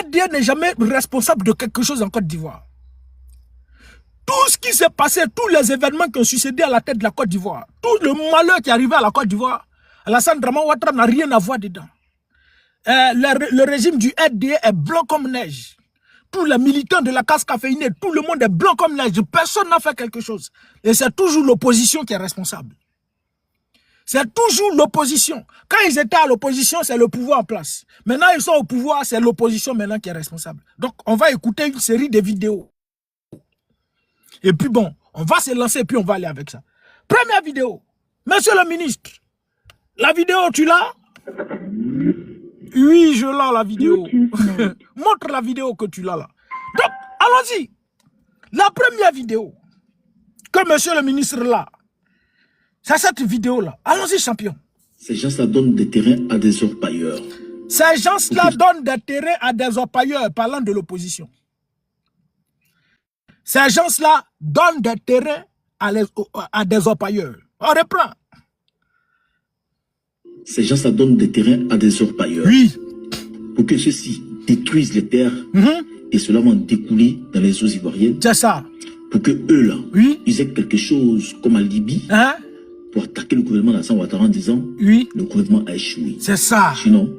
RDA n'est jamais responsable de quelque chose en Côte d'Ivoire. Tout ce qui s'est passé, tous les événements qui ont succédé à la tête de la Côte d'Ivoire, tout le malheur qui est arrivé à la Côte d'Ivoire, Alassane Dramane Ouattara n'a rien à voir dedans. Le régime du RDA est blanc comme neige. Tous les militants de la casse caféinée, tout le monde est blanc comme neige. Personne n'a fait quelque chose. Et c'est toujours l'opposition qui est responsable. C'est toujours l'opposition. Quand ils étaient à l'opposition, c'est le pouvoir en place. Maintenant, ils sont au pouvoir, c'est l'opposition maintenant qui est responsable. Donc, on va écouter une série de vidéos. Et puis bon, on va se lancer et puis on va aller avec ça. Première vidéo. Monsieur le ministre, la vidéo, tu l'as? Oui, je l'ai la vidéo. Montre la vidéo que tu l'as là. Donc, allons-y. La première vidéo que monsieur le ministre l'a, c'est cette vidéo-là. Allons-y, champion. Ces gens-là donnent des terrains à des orpailleurs. Ces gens-là donnent des terrains à des orpailleurs, parlant de l'opposition. Ces gens-là donnent des terrains à des orpailleurs. On reprend. Ces gens-là donnent des terrains à des orpailleurs. Oui. Pour que ceux-ci détruisent les terres et cela va découler dans les eaux ivoiriennes. C'est ça. Pour que eux là, oui. ils aient quelque chose comme un Libye pour attaquer le gouvernement d'Alassane Ouattara en disant le gouvernement a échoué. C'est ça. Sinon,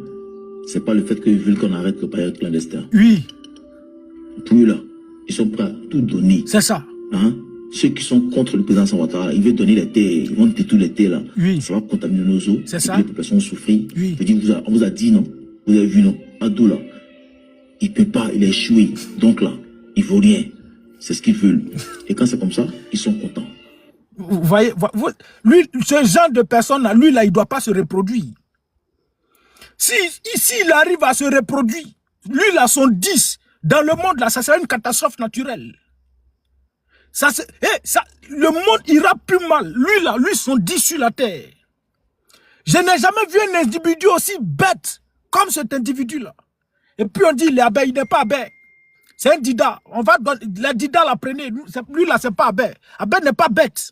c'est pas le fait qu'ils veulent qu'on arrête le paillage clandestin. Oui. Pour eux là, ils sont prêts à tout donner. C'est ça. Ceux qui sont contre le président Ouattara, ils veulent donner les terres, ils vont détruire les terres là. Oui. Ça va contaminer nos eaux. C'est ça. Les populations ont souffert. Oui. On vous a dit non. Vous avez vu non. Adou là, il peut pas, il a échoué. Donc là, il vaut rien. C'est ce qu'ils veulent. Et quand c'est comme ça, ils sont contents. Vous voyez, lui, ce genre de personne là, lui là, il doit pas se reproduire. Si ici il arrive à se reproduire, lui là, son 10 dans le monde là, ça serait une catastrophe naturelle. Le monde ira plus mal. Lui là, lui son 10 sur la terre. Je n'ai jamais vu un individu aussi bête comme cet individu-là. Et puis on dit, il est abbé, il n'est pas abbé. C'est un dida. On va donner, le dida la prenez. Lui là, c'est pas abbé. Abbé n'est pas bête.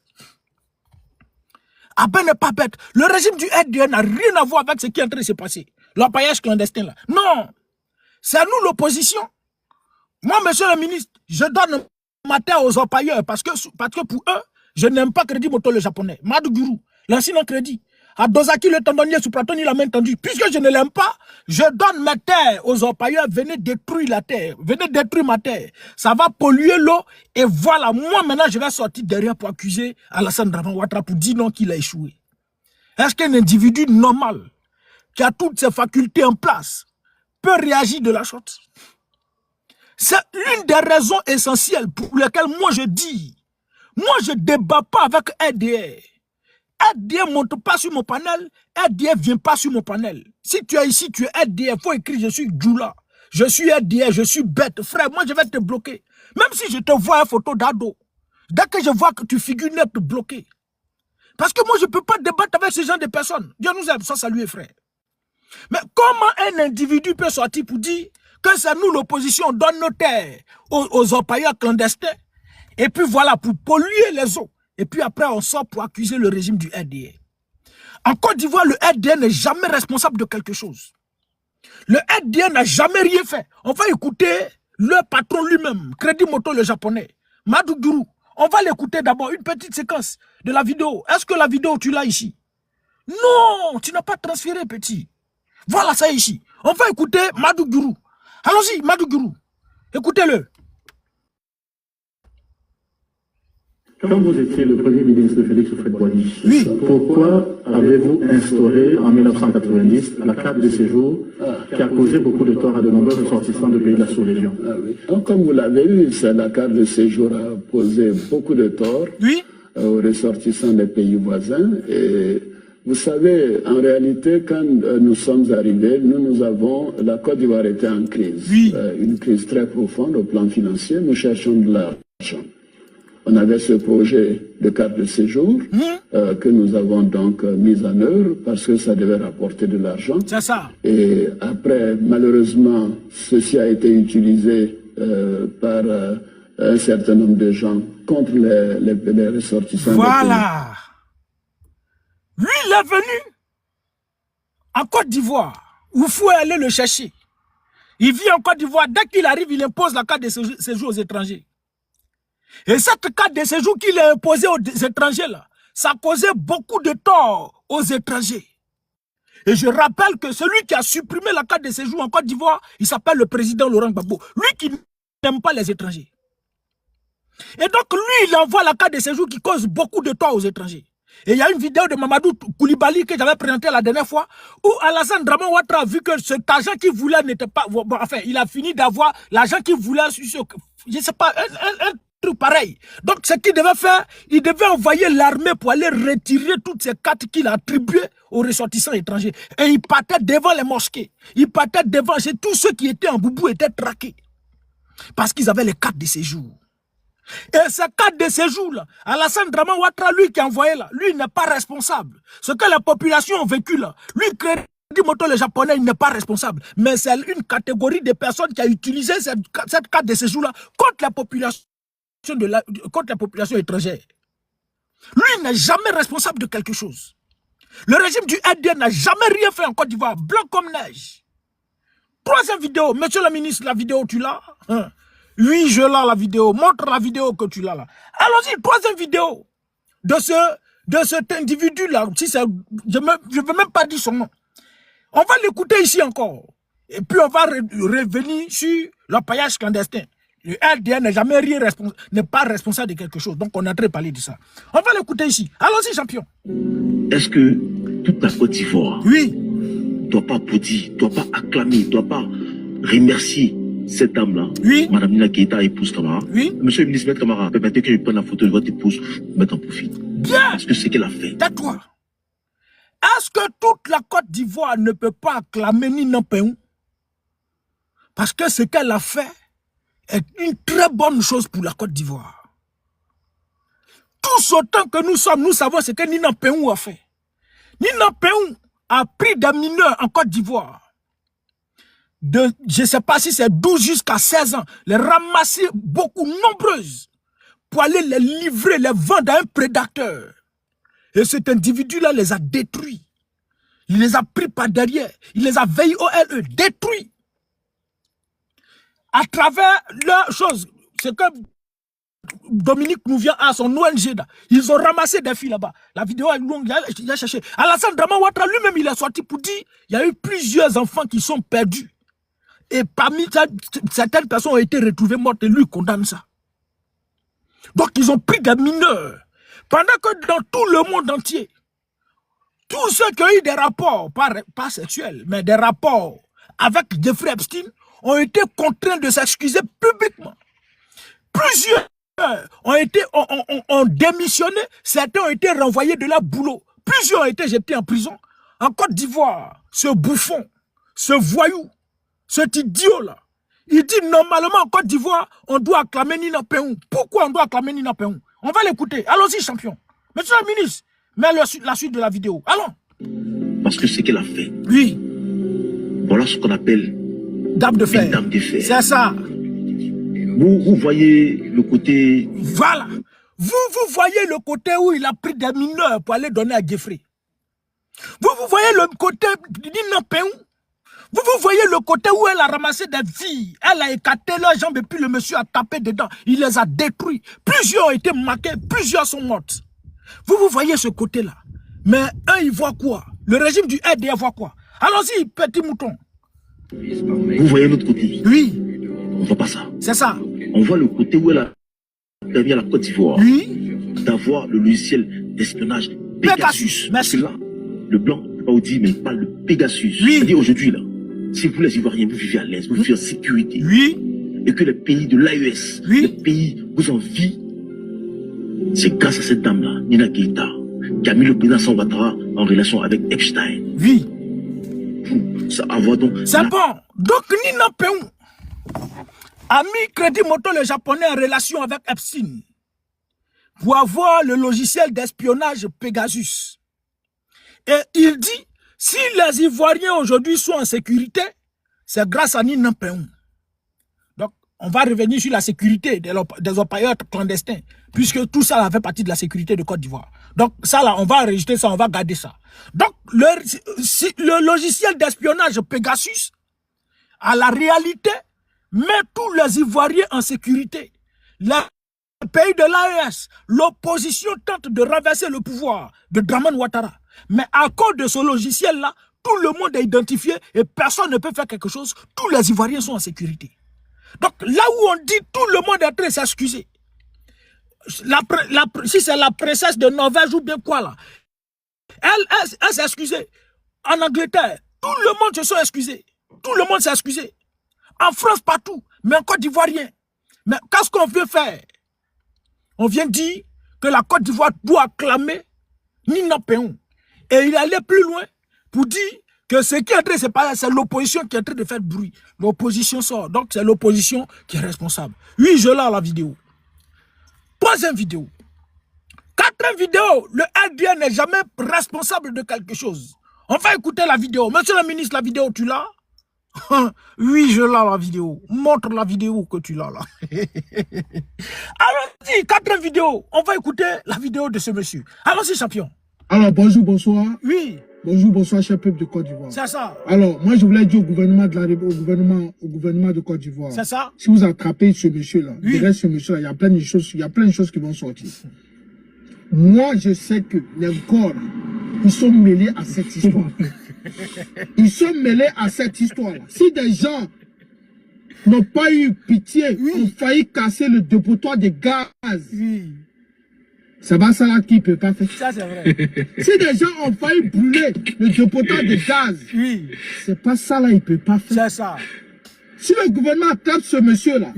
Abbé n'est pas bête. Le régime du RDA n'a rien à voir avec ce qui est en train de se passer. L'orpaillage clandestin là. Non. C'est à nous l'opposition. Moi, monsieur le ministre, je donne ma terre aux orpailleurs parce que pour eux, je n'aime pas Crédit Moto le japonais. Madou Guru, l'ancien crédit. À Dozaki, le tendonnier sous Platon, il a main tendue. Puisque je ne l'aime pas, je donne ma terre aux orpailleurs. Venez détruire la terre. Venez détruire ma terre. Ça va polluer l'eau. Et voilà, moi maintenant, je vais sortir derrière pour accuser Alassane Dramane Ouattara pour dire non qu'il a échoué. Est-ce qu'un individu normal, qui a toutes ses facultés en place, peut réagir de la sorte? C'est l'une des raisons essentielles pour lesquelles moi je dis, moi je ne débat pas avec RDA. RDA ne monte pas sur mon panel, RDA ne vient pas sur mon panel. Si tu es ici, tu es RDA, il faut écrire je suis Djoula, je suis RDA, je suis bête. Frère, moi je vais te bloquer. Même si je te vois une photo d'ado, dès que je vois que tu figures net, te bloquer. Parce que moi je ne peux pas débattre avec ce genre de personnes. Dieu nous aime, ça saluer frère. Mais comment un individu peut sortir pour dire que c'est nous l'opposition, on donne nos terres aux orpailleurs clandestins, et puis voilà, pour polluer les eaux. Et puis après, on sort pour accuser le régime du RDA. En Côte d'Ivoire, le RDA n'est jamais responsable de quelque chose. Le RDA n'a jamais rien fait. On va écouter le patron lui-même, Crédit Moto le japonais, Madou Guru. On va l'écouter d'abord, une petite séquence de la vidéo. Est-ce que la vidéo, tu l'as ici? Non, tu n'as pas transféré, petit. Voilà ça ici. On va écouter Madou Guru. Allons-y, Madou Guru. Écoutez-le. Quand vous étiez le Premier ministre Félix Houphouët-Boigny, pourquoi avez-vous instauré en 1990 la carte de séjour qui a causé beaucoup de tort à de nombreux ressortissants de pays de la sous-région? Donc, comme vous l'avez vu, la carte de séjour a posé beaucoup de tort aux ressortissants des pays voisins. Et vous savez, en réalité, quand nous sommes arrivés, la Côte d'Ivoire était en crise. Une crise très profonde au plan financier. Nous cherchons de l'argent. On avait ce projet de carte de séjour que nous avons donc mis en œuvre parce que ça devait rapporter de l'argent. C'est ça. Et après, malheureusement, ceci a été utilisé par un certain nombre de gens contre les ressortissants. Voilà. Lui, il est venu en Côte d'Ivoire. Où faut aller le chercher. Il vit en Côte d'Ivoire. Dès qu'il arrive, il impose la carte de séjour aux étrangers. Et cette carte de séjour qu'il a imposée aux étrangers, là, ça causait beaucoup de tort aux étrangers. Et je rappelle que celui qui a supprimé la carte de séjour en Côte d'Ivoire, il s'appelle le président Laurent Gbagbo. Lui qui n'aime pas les étrangers. Et donc lui, il envoie la carte de séjour qui cause beaucoup de tort aux étrangers. Et il y a une vidéo de Mamadou Koulibaly que j'avais présentée la dernière fois, où Alassane Draman Ouattara a vu que cet argent qu'il voulait n'était pas... Bon, enfin, il a fini d'avoir l'argent qu'il voulait, je ne sais pas, un truc pareil. Donc ce qu'il devait faire, il devait envoyer l'armée pour aller retirer toutes ces cartes qu'il a attribuées aux ressortissants étrangers. Et il partait devant les mosquées. Il partait devant... Tous ceux qui étaient en boubou étaient traqués. Parce qu'ils avaient les cartes de séjour. Et ces cartes de séjour là, Alassane Draman Ouattara, lui qui a envoyé là, lui il n'est pas responsable. Ce que la population ont vécu là, lui Crédit Moto le japonais, il n'est pas responsable. Mais c'est une catégorie de personnes qui a utilisé cette carte de séjour là contre la population étrangère. Lui il n'est jamais responsable de quelque chose. Le régime du RDN n'a jamais rien fait en Côte d'Ivoire, blanc comme neige. Troisième vidéo, monsieur le ministre, la vidéo tu l'as hein? Oui, je l'ai la vidéo. Montre la vidéo que tu l'as là. Allons-y, troisième vidéo de cet individu-là. Si je ne veux même pas dire son nom. On va l'écouter ici encore. Et puis on va revenir sur le paillage clandestin. Le RDN n'est jamais n'est pas responsable de quelque chose. Donc on est en train de parler de ça. On va l'écouter ici. Allons-y, champion. Est-ce que toute la Côte d'Ivoire ne doit pas applaudir, ne doit pas acclamer, ne doit pas remercier cette dame-là, oui. Madame Nina Keïta, épouse Camara. Oui. Monsieur le ministre, Maître Camara, permettez que je prenne la photo de votre épouse pour mettre en profit. Bien. Est-ce que c'est qu'elle a fait? Tais-toi. Est-ce que toute la Côte d'Ivoire ne peut pas acclamer Nina Peun? Parce que ce qu'elle a fait est une très bonne chose pour la Côte d'Ivoire. Tous autant que nous sommes, nous savons ce que Nina Peun a fait. Nina Peun a pris des mineurs en Côte d'Ivoire. Je ne sais pas si c'est 12 jusqu'à 16 ans, les ramasser beaucoup nombreuses pour aller les livrer, les vendre à un prédateur. Et cet individu-là les a détruits. Il les a pris par derrière. Il les a VIOLE, détruits. À travers leurs choses, c'est que Dominique nous vient à son ONG là. Ils ont ramassé des filles là-bas. La vidéo est longue, il a cherché. Alassane Draman Ouattara lui-même, il est sorti pour dire il y a eu plusieurs enfants qui sont perdus. Et parmi ça, certaines personnes ont été retrouvées mortes et lui condamne ça. Donc ils ont pris des mineurs. Pendant que dans tout le monde entier, tous ceux qui ont eu des rapports, pas sexuels, mais des rapports avec Jeffrey Epstein, ont été contraints de s'excuser publiquement. Plusieurs ont démissionné, certains ont été renvoyés de leur boulot. Plusieurs ont été jetés en prison. En Côte d'Ivoire, ce bouffon, ce voyou, cet idiot-là, il dit normalement en Côte d'Ivoire, on doit acclamer Nina Peun. Pourquoi on doit acclamer Nina Peun? On va l'écouter. Allons-y, champion. Monsieur le ministre, mets la suite de la vidéo. Allons. Parce que ce qu'elle a fait. Oui. Voilà ce qu'on appelle dame de fer. Dame de fer. C'est ça. Vous voyez le côté... Voilà. Vous voyez le côté où il a pris des mineurs pour aller donner à Jeffrey. Vous voyez le côté de Nina Peun. Vous voyez le côté où elle a ramassé des filles. Elle a écarté leurs jambes et puis le monsieur a tapé dedans. Il les a détruits. Plusieurs ont été marqués, plusieurs sont mortes. Vous voyez ce côté-là. Mais un, il voit quoi? Le régime du RDA voit quoi? Allons-y, petit mouton. Vous voyez l'autre côté? Oui. On ne voit pas ça. C'est ça. On voit le côté où elle a permis à la Côte d'Ivoire d'avoir le logiciel d'espionnage Pegasus. Merci. Là, le blanc, je ne peux pas vous dire, mais il parle de Pegasus. Oui. C'est-à-dire aujourd'hui, là, si vous les Ivoiriens, vous vivez à l'aise, vous vivez en sécurité. Oui. Et que les pays de l'AES, les pays vous envient, c'est grâce à cette dame-là, Nina Keïta, qui a mis le président Ouattara en relation avec Epstein. Oui. Ça envoie donc... C'est bon. Donc Nina Peun a mis Crédit Moto le japonais en relation avec Epstein pour avoir le logiciel d'espionnage Pegasus. Et il dit, si les Ivoiriens aujourd'hui sont en sécurité, c'est grâce à Nina Peun. Donc, on va revenir sur la sécurité des orpailleurs clandestins, puisque tout ça fait partie de la sécurité de Côte d'Ivoire. Donc, ça là, on va enregistrer ça, on va garder ça. Donc, le logiciel d'espionnage Pegasus à la réalité, met tous les Ivoiriens en sécurité. Le pays de l'AES, l'opposition tente de renverser le pouvoir de Dramane Ouattara. Mais à cause de ce logiciel-là, tout le monde est identifié et personne ne peut faire quelque chose. Tous les Ivoiriens sont en sécurité. Donc là où on dit tout le monde est en train de s'excuser, si c'est la princesse de Norvège ou bien quoi là, elle s'est excusée. En Angleterre, tout le monde se sont excusés. Tout le monde s'est excusé. En France, partout. Mais en Côte d'Ivoire, rien. Mais qu'est-ce qu'on veut faire? On vient dire que la Côte d'Ivoire doit acclamer Nina Péon. Et il allait plus loin pour dire que ce qui est en train de se passer, c'est l'opposition qui est en train de faire bruit. L'opposition sort. Donc c'est l'opposition qui est responsable. Oui, je l'ai à la vidéo. Troisième vidéo. Quatrième vidéo. Le RDN n'est jamais responsable de quelque chose. On va écouter la vidéo. Monsieur le ministre, la vidéo, tu l'as? Oui, je l'ai la vidéo. Montre la vidéo que tu l'as là. Allons-y, quatrième vidéo. On va écouter la vidéo de ce monsieur. Allons-y, champion. Alors, bonjour, bonsoir. Oui. Bonjour, bonsoir, cher peuple de Côte d'Ivoire. C'est ça. Alors, moi, je voulais dire au gouvernement de Côte d'Ivoire. C'est ça. Si vous attrapez ce monsieur-là, oui. Derrière ce monsieur-là, il y a plein de choses qui vont sortir. Moi, je sais que les corps, ils sont mêlés à cette histoire. Ils sont mêlés à cette histoire-là. Si des gens n'ont pas eu pitié, ont failli casser le dépotoir de gaz, c'est pas ça là qu'il ne peut pas faire. Ça, c'est vrai. Si des gens ont failli brûler le dépotoir de gaz, c'est pas ça là qu'il ne peut pas faire. C'est ça. Si le gouvernement attrape ce monsieur-là,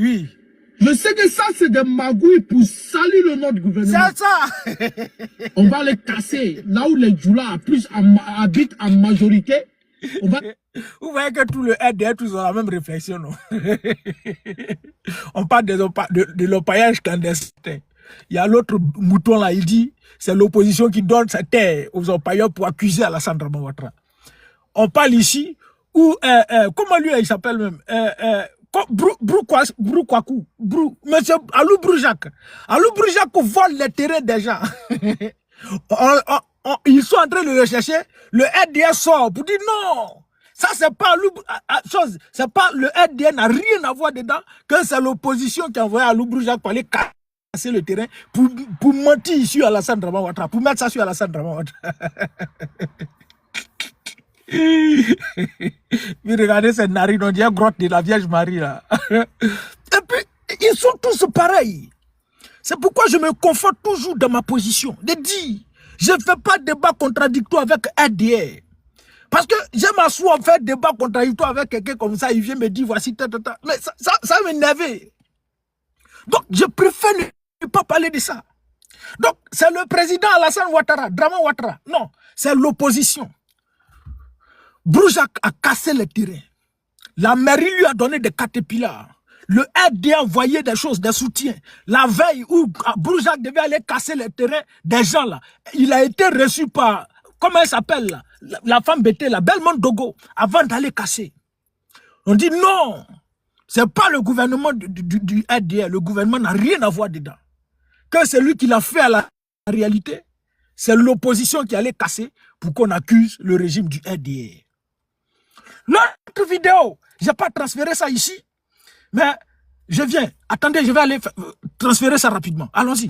je sais que ça, c'est des magouilles pour salir le nom du gouvernement. C'est ça. On va les casser. Là où les Djoula habitent en majorité, on va... Vous voyez que tout le RDR, tous ont la même réflexion, non? On parle de l'orpaillage clandestin. Il y a l'autre mouton là, il dit, c'est l'opposition qui donne sa terre aux orpailleurs pour accuser Alassane Dramane Ouattara. On parle ici où, comment lui il s'appelle même, Monsieur Alou Broujac. Alou Broujac vole les terrains des gens. Ils sont en train de le rechercher. Le RDN sort pour dire non. Ça, c'est pas c'est pas le RDN n'a rien à voir dedans, que c'est l'opposition qui a envoyé Alou Broujac pour aller casser le terrain, pour mentir sur Alassane Dramane Ouattara, pour mettre ça sur Alassane Dramane Ouattara. Mais regardez cette narine, on dirait grotte de la Vierge Marie là. Et puis, ils sont tous pareils. C'est pourquoi je me conforte toujours dans ma position. De dire, je ne fais pas de débat contradictoire avec RDR. Parce que j'aime m'asseoir faire débat contradictoire avec quelqu'un comme ça, il vient me dire voici, mais ça m'énerve. Donc, je préfère ne pas parler de ça. Donc, c'est le président Alassane Ouattara, Dramane Ouattara. Non, c'est l'opposition. Broujac a cassé le terrain. La mairie lui a donné des caterpillars. Le RD a envoyé des choses, des soutiens. La veille où Broujac devait aller casser le terrain des gens là, il a été reçu par, comment elle s'appelle là, la femme bêtée, la Belmont Dogo, avant d'aller casser. On dit non, c'est pas le gouvernement du RDR, le gouvernement n'a rien à voir dedans. Que c'est lui qui l'a fait à la réalité, c'est l'opposition qui allait casser pour qu'on accuse le régime du RDR. L'autre vidéo, je n'ai pas transféré ça ici, mais je viens. Attendez, je vais aller transférer ça rapidement. Allons-y.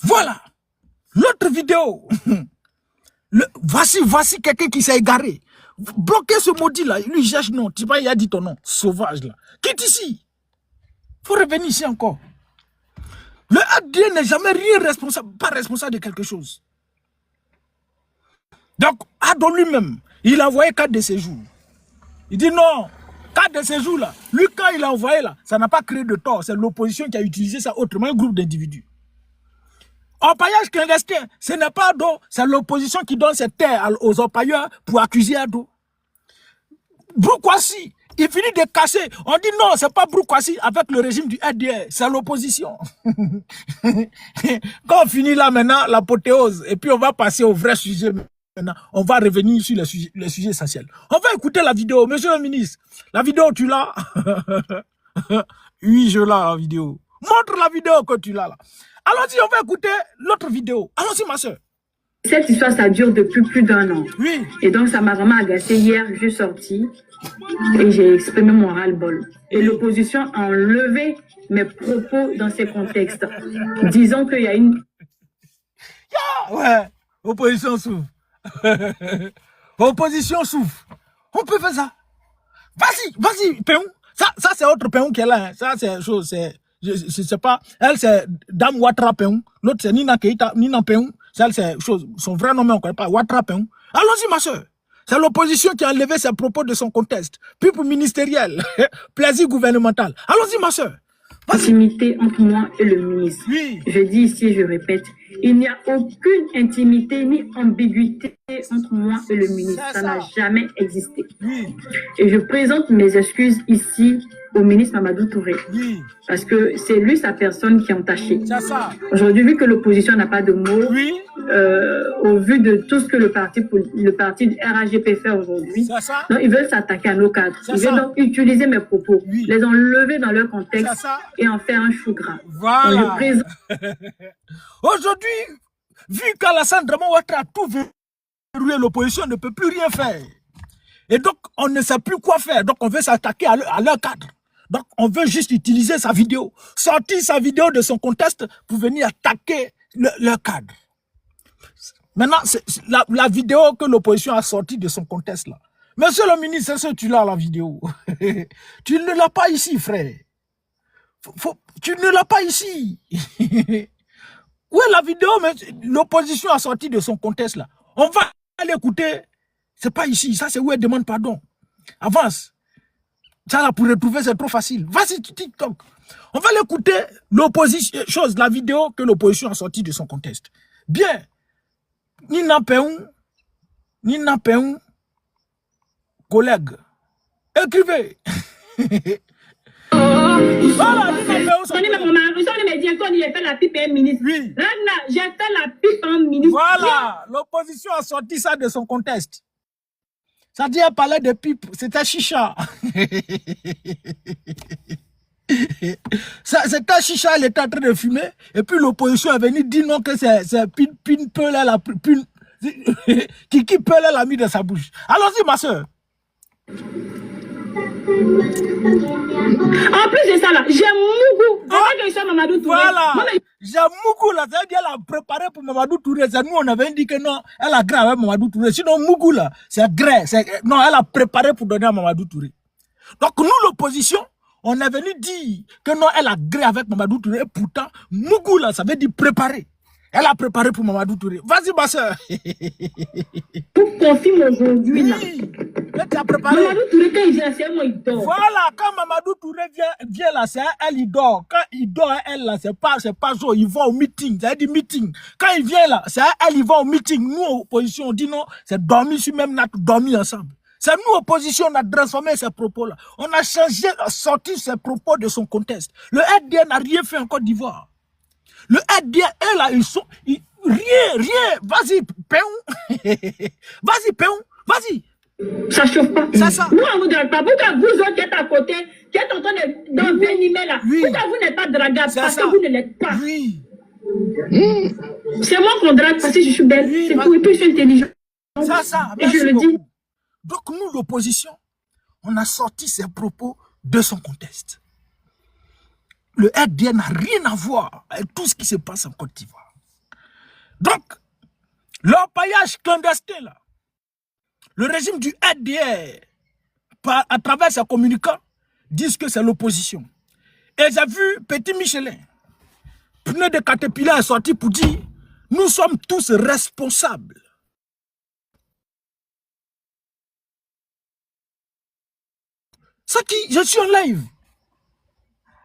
Voilà. L'autre vidéo. Voici quelqu'un qui s'est égaré. Bloquez ce maudit là. Lui cherche non. Tu vois, il a dit ton nom. Sauvage là. Quitte ici. Faut revenir ici encore. Le ADN n'est jamais pas responsable de quelque chose. Donc, Ado lui-même, il a envoyé 4 de séjours. Il dit non. 4 de séjours là. Lui, quand il a envoyé là, ça n'a pas créé de tort. C'est l'opposition qui a utilisé ça autrement, un groupe d'individus. Orpaillage clandestin, ce n'est pas Ado, c'est l'opposition qui donne cette terre aux orpailleurs pour accuser Ado. Broukwasi, Il finit de casser. On dit non, c'est pas Broukwasi avec le régime du RDR, c'est l'opposition. Quand on finit là maintenant, l'apothéose, et puis on va passer au vrai sujet maintenant. On va revenir sur le sujet essentiel. On va écouter la vidéo, monsieur le ministre. La vidéo, tu l'as? Oui, je l'ai, la vidéo. Montre la vidéo que tu l'as là. Allons-y, on va écouter l'autre vidéo. Allons-y, ma soeur. Cette histoire, ça dure depuis plus d'1 an. Oui. Et donc, ça m'a vraiment agacé. Hier, je suis sortie et j'ai exprimé mon ras-le-bol. Et l'opposition a enlevé mes propos dans ces contextes. Disons qu'il y a une... Ouais, opposition souffre. Opposition souffre. On peut faire ça. Vas-y, vas-y, Péon. Ça c'est autre Péon qui est là. Hein. Ça, c'est chose, c'est... Je sais pas. Elle, c'est Dame Ouattara Péon. L'autre, c'est Nina Keita, Nina Péon. Ça, c'est chose. Son vrai nom, on ne connaît pas. Ouattara Péon. Allons-y, ma soeur. C'est l'opposition qui a enlevé ses propos de son contexte. Puis pour ministériel, plaisir gouvernemental. Allons-y, ma soeur. Intimité entre moi et le ministre. Oui. Je dis ici, je répète, il n'y a aucune intimité ni ambiguïté entre moi et le ministre. Ça n'a jamais existé. Oui. Et je présente mes excuses ici au ministre Mamadou Touré. Oui. Parce que c'est lui, sa personne, qui est entachée. C'est ça. Aujourd'hui, vu que l'opposition n'a pas de mots, Oui. Au vu de tout ce que le parti du RAGP fait aujourd'hui, donc ils veulent s'attaquer à nos cadres. Ils veulent donc utiliser mes propos, les enlever dans leur contexte et en faire un chou gras. Voilà. Aujourd'hui, vu qu'Alassane Draman Ouattara a tout verrouillé, l'opposition ne peut plus rien faire. Et donc, on ne sait plus quoi faire. Donc, on veut s'attaquer à leur cadre. Donc, on veut juste utiliser sa vidéo, sortir sa vidéo de son contexte pour venir attaquer leur cadre. Maintenant, c'est la vidéo que l'opposition a sortie de son contexte là. Monsieur le ministre, est-ce que tu l'as la vidéo? Tu ne l'as pas ici, frère. Tu ne l'as pas ici. Où est la vidéo? Mais l'opposition a sorti de son contexte là. On va l'écouter. C'est pas ici. Ça, c'est où elle demande pardon. Avance. Ça, là, pour retrouver, c'est trop facile. Vas-y, TikTok. On va l'écouter, l'opposition, la vidéo que l'opposition a sortie de son contexte. Bien. Nina Péon, collègue. Écrivez. Voilà, oui. J'ai fait la pipe en ministre. Voilà, l'opposition a sorti ça de son contexte. Ça dit, elle parlait de pipe, c'était chicha. C'était chicha, elle était en train de fumer. Et puis l'opposition est venue dire non que c'est Pin Peul, Kiki Peul, elle a mis dans sa bouche. Allons-y, ma soeur. En plus de ça, là, j'ai Mougou. Voilà. J'ai Mougou, là, c'est-à-dire qu'elle a préparé pour Mamadou Touré. Nous, on avait dit que non, elle a gré avec Mamadou Touré. Sinon, Mougou, là, c'est gré. Non, elle a préparé pour donner à Mamadou Touré. Donc, nous, l'opposition, on est venu dire que non, elle a gré avec Mamadou Touré. Et pourtant, Mougou, là, ça veut dire préparer. Elle a préparé pour Mamadou Touré. Vas-y, ma soeur. Tout confirme aujourd'hui, là. Tu as préparé. Mamadou Touré, quand il vient, c'est moi, il dort. Voilà, quand Mamadou Touré vient là, c'est elle, il dort. Quand il dort, elle, là, c'est pas ça, il va au meeting. Ça veut dire meeting. Quand il vient là, c'est elle, il va au meeting. Nous, opposition, on dit non, c'est dormir sur même natte, dormir ensemble. C'est nous, opposition, on a transformé ces propos-là. On a changé, sorti ces propos de son contexte. Le RDN n'a rien fait en Côte d'Ivoire. Le RDN, eux là, ils sont... rien. Vas-y, Péon. Vas-y, Péon. Vas-y. Ça chauffe pas. C'est ça. Nous, on ne vous drague pas. Pourquoi vous autres qui êtes à côté, qui êtes en train d'envenimer là, pourquoi vous n'êtes pas dragable? Parce que vous ne l'êtes pas. Oui. C'est moi qu'on drague parce que je suis belle. C'est tout. Et puis je suis intelligente. C'est ça. Et je le dis. Donc nous, l'opposition, on a sorti ces propos de son contexte. Le RDN n'a rien à voir avec tout ce qui se passe en Côte d'Ivoire. Donc, l'orpaillage clandestin, là, le régime du RDR, à travers ses communicants, disent que c'est l'opposition. Et j'ai vu Petit Michelin, pneu de Caterpillar est sorti pour dire, nous sommes tous responsables. C'est qui? Je suis en live.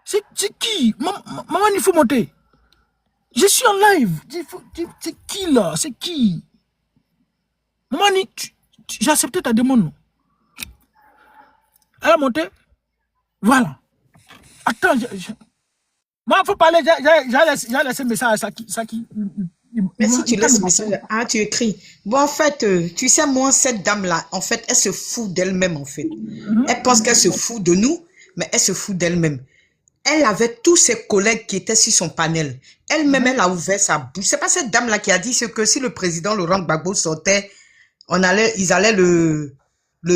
C'est qui? Maman, il faut monter. Je suis en live. C'est qui là? C'est qui? Maman, j'ai accepté ta demande. Elle a monté. Voilà. Attends, moi, il faut parler, j'ai laissé un message à Saki. Mais si tu laisses le message, tu écris. Bon, en fait, tu sais, moi, cette dame-là, en fait, elle se fout d'elle-même, en fait. Elle pense qu'elle se fout de nous, mais elle se fout d'elle-même. Elle avait tous ses collègues qui étaient sur son panel. Elle-même, elle a ouvert sa bouche. C'est pas cette dame-là qui a dit que si le président Laurent Gbagbo sortait, ils allaient le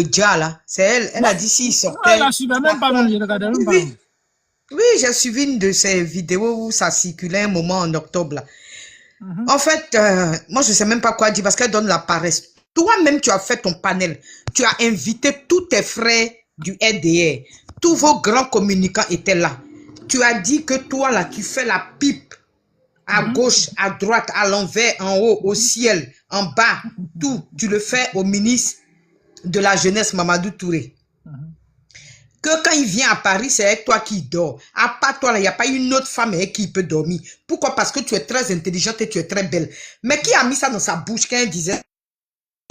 dia, là. C'est elle. Elle a dit s'il sortait. Elle a suivi même pas mal, je regardais même pas. Oui, j'ai suivi une de ces vidéos où ça circulait un moment en octobre, là. En fait, moi, je sais même pas quoi dire parce qu'elle donne la paresse. Toi-même, tu as fait ton panel. Tu as invité tous tes frères du RDR. Tous vos grands communicants étaient là. Tu as dit que toi, là, tu fais la pipe à gauche, à droite, à l'envers, en haut, au ciel, en bas, tout. Tu le fais au ministre de la Jeunesse, Mamadou Touré. Que quand il vient à Paris, c'est avec toi qui dort. À part toi, il n'y a pas une autre femme avec qui il peut dormir. Pourquoi? Parce que tu es très intelligente et tu es très belle. Mais qui a mis ça dans sa bouche quand il disait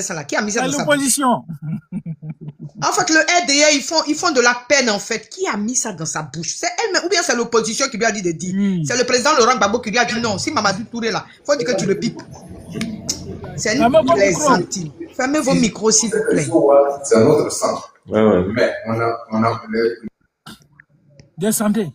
ça là? Qui a mis ça dans sa bouche? L'opposition. En fait, le RDA, ils font de la peine, en fait. Qui a mis ça dans sa bouche? C'est elle-même, ou bien c'est l'opposition qui lui a dit de dire. C'est le président Laurent Gbagbo qui lui a dit non. Si Mamadou Touré là, faut dire que tu le pipes. C'est une plaisantine. Fermez vos micros, s'il vous plaît. C'est un autre sens. Ouais. Mais on a Descendez.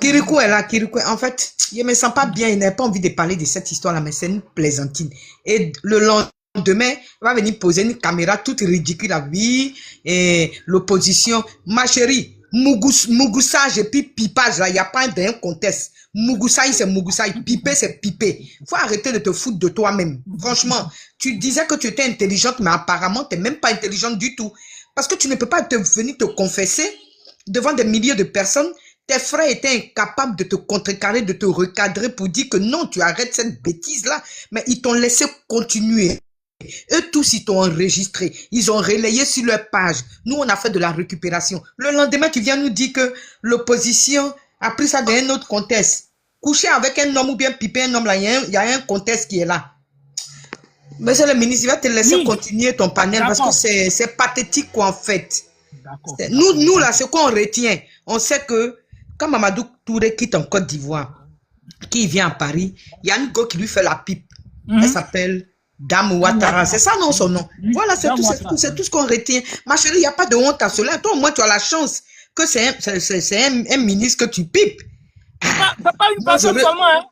Kirikou est là, Kirikou. En fait, je me sens pas bien. Il n'a pas envie de parler de cette histoire-là, mais c'est une plaisantine. Et le lendemain, il va venir poser une caméra toute ridicule à lui et l'opposition. Ma chérie, Mugusage et puis pipage, là, il n'y a pas d'un conteste. Mugusage, c'est Mugusage. Piper, c'est piper. Faut arrêter de te foutre de toi-même. Franchement, tu disais que tu étais intelligente, mais apparemment, tu n'es même pas intelligente du tout. Parce que tu ne peux pas venir te confesser devant des milliers de personnes. Tes frères étaient incapables de te contrecarrer, de te recadrer pour dire que non, tu arrêtes cette bêtise-là. Mais ils t'ont laissé continuer. Eux tous, ils t'ont enregistré. Ils ont relayé sur leur page. Nous, on a fait de la récupération. Le lendemain, tu viens nous dire que l'opposition a pris ça dans un autre contexte. Coucher avec un homme ou bien piper un homme, là, il y a un contexte qui est là. Monsieur le ministre, il va te laisser continuer ton panel parce que c'est pathétique, quoi, en fait. Nous, là, ce qu'on retient, on sait que quand Mamadou Touré quitte en Côte d'Ivoire, qui vient à Paris, il y a une go qui lui fait la pipe. Elle s'appelle Dame Ouattara. C'est ça, non, son nom? Voilà, c'est tout ce qu'on retient. Ma chérie, il n'y a pas de honte à cela. Toi, au moins, tu as la chance que c'est un ministre que tu pipes. C'est pas une personne seulement,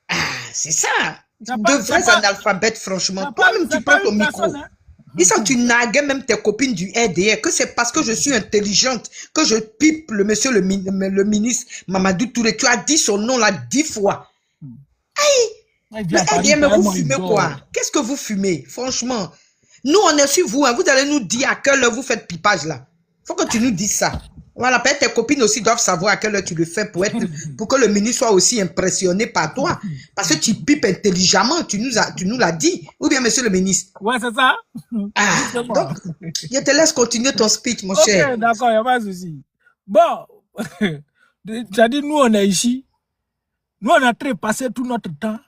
hein? C'est ça. De vrais analphabètes, franchement. Toi-même, tu prends ton micro. Ils sont tu naguais même tes copines du RDR, que c'est parce que je suis intelligente que je pipe le monsieur le ministre Mamadou Touré. Tu as dit son nom là 10 fois. Aïe! Le RDR, mais vous fumez quoi? Qu'est-ce que vous fumez? Franchement. Nous, on est sur vous. Hein. Vous allez nous dire à quelle heure vous faites pipage là. Faut que tu nous dises ça. Voilà, peut-être tes copines aussi doivent savoir à quelle heure tu le fais pour que le ministre soit aussi impressionné par toi. Parce que tu pipes intelligemment, tu nous l'as dit. Ou bien, monsieur le ministre? Ouais, c'est ça. Donc, je te laisse continuer ton speech, mon cher. Ok, d'accord, il n'y a pas de souci. Bon, tu as dit, nous, on est ici. Nous, on a passé tout notre temps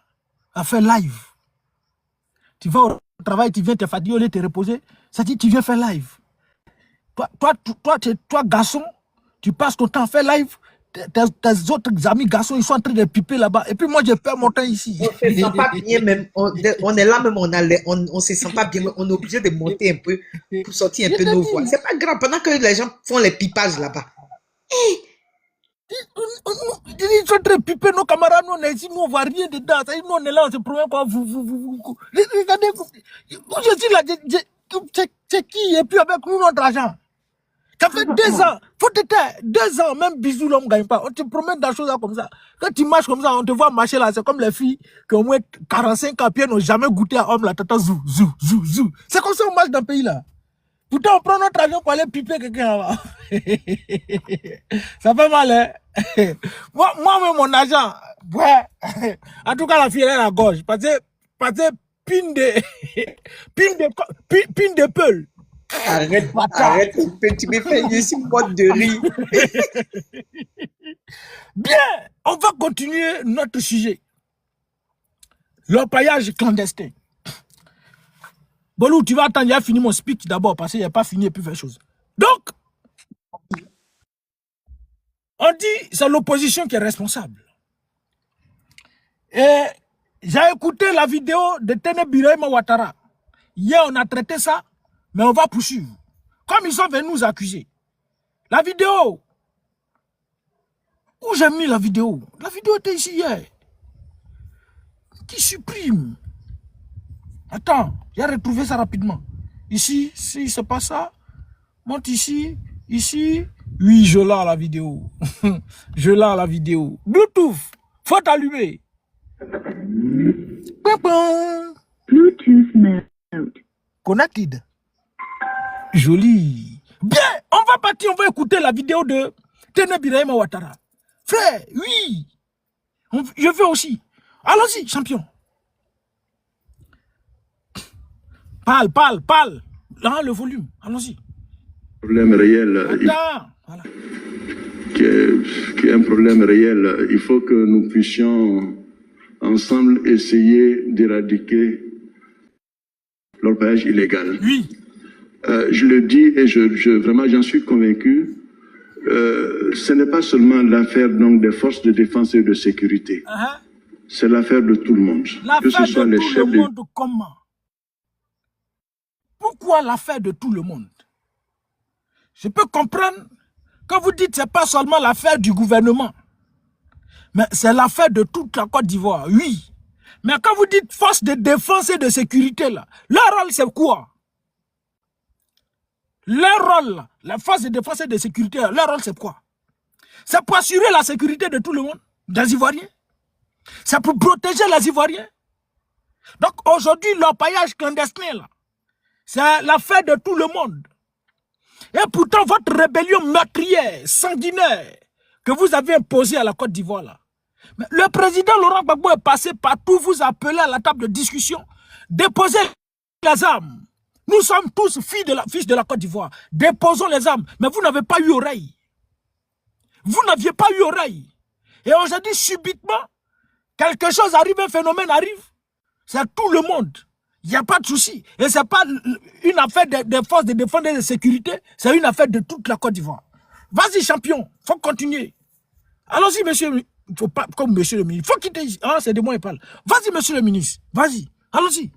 à faire live. Tu vas au travail, tu viens te fatiguer, au lieu de te reposer. Ça dit, tu viens faire live. Toi, garçon, tu passes ton temps à faire live. Tes autres amis garçons, ils sont en train de piper là-bas. Et puis moi, je perds mon temps ici. On se sent pas bien même. On est là même, on se sent pas bien. On est obligé de monter un peu pour sortir un peu nos voix. C'est pas grave. Pendant que les gens font les pipages là-bas. Ils sont en train de piper nos camarades. Nous, on est ici. Nous, on voit rien dedans. Nous, on est là. On se promène quoi. Regardez. Je suis là. C'est qui? Et puis avec nous, notre argent. Ça fait 2 ans. Faut te taire. 2 ans, même bisous, l'homme ne gagne pas. On te promène dans des choses comme ça. Quand tu marches comme ça, on te voit marcher là. C'est comme les filles qui ont au moins 45 ans, puis n'ont jamais goûté à homme là. Tata zou. C'est comme ça qu'on marche dans le pays là. Pourtant, on prend notre argent pour aller piper quelqu'un là-bas. Ça fait mal, hein? Moi-même, mon argent, ouais. En tout cas, la fille, elle est à la gauche. Parce que pin de peul. Arrête, tu me fais ici une boîte de riz. Bien, on va continuer notre sujet. L'orpaillage clandestin. Bolou, tu vas attendre, j'ai fini mon speech d'abord, parce qu'il n'y a pas fini et puis faire chose. Donc, on dit c'est l'opposition qui est responsable. Et j'ai écouté la vidéo de Tene Birahima Ouattara. Hier, on a traité ça, mais on va poursuivre. Comme ils sont venus nous accuser. La vidéo. Où j'ai mis la vidéo? La vidéo était ici hier. Qui supprime? Attends, j'ai retrouvé ça rapidement. Ici, si c'est pas ça, monte ici, ici. Oui, je l'ai la vidéo. Je l'ai la vidéo. Bluetooth, faut allumer. Bluetooth mode. Connected. Joli. Bien, on va partir, on va écouter la vidéo de Tene Birahima Ouattara. Frère, oui. Je veux aussi. Allons-y, champion. Parle. Là, le volume. Allons-y. Problème réel. Voilà. Qui est un problème réel. Il faut que nous puissions ensemble essayer d'éradiquer l'orpaillage illégal. Oui. Je le dis et vraiment j'en suis convaincu. Ce n'est pas seulement l'affaire donc des forces de défense et de sécurité. C'est l'affaire de tout le monde. L'affaire de tout le monde, comment? Pourquoi l'affaire de tout le monde? Je peux comprendre quand vous dites que ce n'est pas seulement l'affaire du gouvernement, mais c'est l'affaire de toute la Côte d'Ivoire, oui. Mais quand vous dites force de défense et de sécurité, là, leur rôle c'est quoi? Leur rôle, la force de défense et de sécurité, leur rôle c'est quoi? C'est pour assurer la sécurité de tout le monde, des Ivoiriens. C'est pour protéger les Ivoiriens. Donc aujourd'hui, l'orpaillage clandestin, là, c'est l'affaire de tout le monde. Et pourtant, votre rébellion meurtrière, sanguinaire, que vous avez imposée à la Côte d'Ivoire, là. Mais le président Laurent Gbagbo est passé partout, vous appelez à la table de discussion, déposez les armes. Nous sommes tous fils de la Côte d'Ivoire. Déposons les armes. Mais vous n'avez pas eu oreille. Vous n'aviez pas eu oreille. Et aujourd'hui, subitement, quelque chose arrive, un phénomène arrive. C'est tout le monde. Il n'y a pas de souci. Et ce n'est pas une affaire des forces de défense et de sécurité, c'est une affaire de toute la Côte d'Ivoire. Vas-y, champion, il faut continuer. Allons-y, monsieur. Il ne faut pas, comme monsieur le ministre. Il faut quitter ici. Ah, c'est de moi, il parle. Vas-y, monsieur le ministre. Vas-y. Allons-y.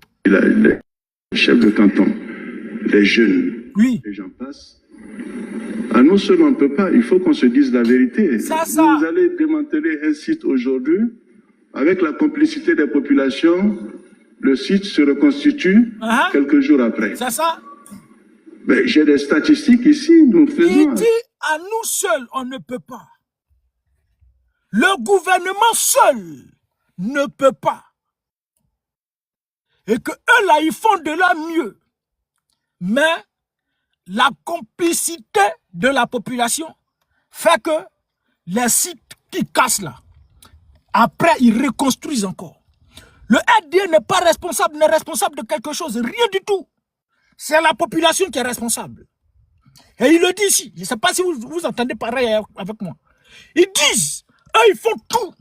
Les chefs de canton, les jeunes, oui. Et j'en passe. À nous seuls, on ne peut pas. Il faut qu'on se dise la vérité. Ça. Vous allez démanteler un site aujourd'hui, avec la complicité des populations. Le site se reconstitue quelques jours après. C'est ça? Mais j'ai des statistiques ici, nous faisons. Il dit à nous seuls, on ne peut pas. Le gouvernement seul ne peut pas. Et que eux là, ils font de leur mieux. Mais la complicité de la population fait que les sites qui cassent là, après ils reconstruisent encore. Le RDA n'est pas responsable, n'est responsable de quelque chose, rien du tout. C'est la population qui est responsable. Et il le dit ici, je ne sais pas si vous entendez pareil avec moi. Ils disent, eux ils font tout,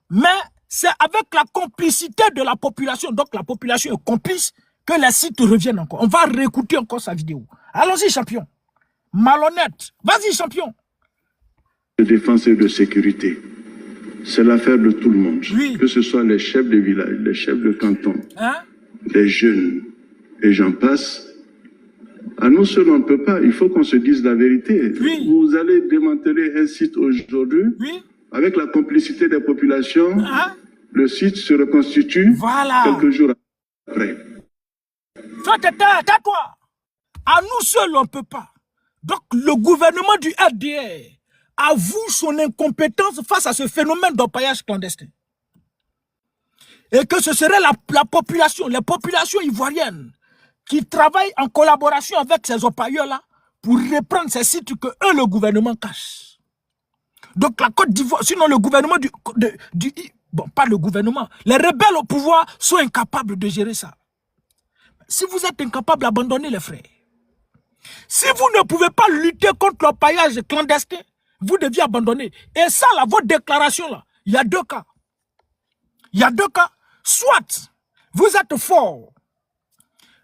mais c'est avec la complicité de la population, donc la population est complice, que les sites reviennent encore. On va réécouter encore sa vidéo. Allons-y, champion. Malhonnête. Vas-y, champion. De défense et de sécurité. C'est l'affaire de tout le monde. Oui. Que ce soit les chefs de village, les chefs de canton, les jeunes, et j'en passe. À nous seuls, on ne peut pas. Il faut qu'on se dise la vérité. Oui. Vous allez démanteler un site aujourd'hui, avec la complicité des populations. Le site se reconstitue quelques jours après. Tais-toi. À nous seuls, on ne peut pas. Donc, le gouvernement du RDR avoue son incompétence face à ce phénomène d'orpaillage clandestin. Et que ce serait la population, les populations ivoiriennes qui travaillent en collaboration avec ces orpailleurs-là pour reprendre ces sites que eux, le gouvernement, cache. Donc la Côte d'Ivoire, sinon le gouvernement bon, pas le gouvernement, les rebelles au pouvoir sont incapables de gérer ça. Si vous êtes incapable, abandonnez les frères. Si vous ne pouvez pas lutter contre l'orpaillage clandestin, vous deviez abandonner. Et ça, là, votre déclaration, là, il y a deux cas. Il y a deux cas. Soit, vous êtes forts,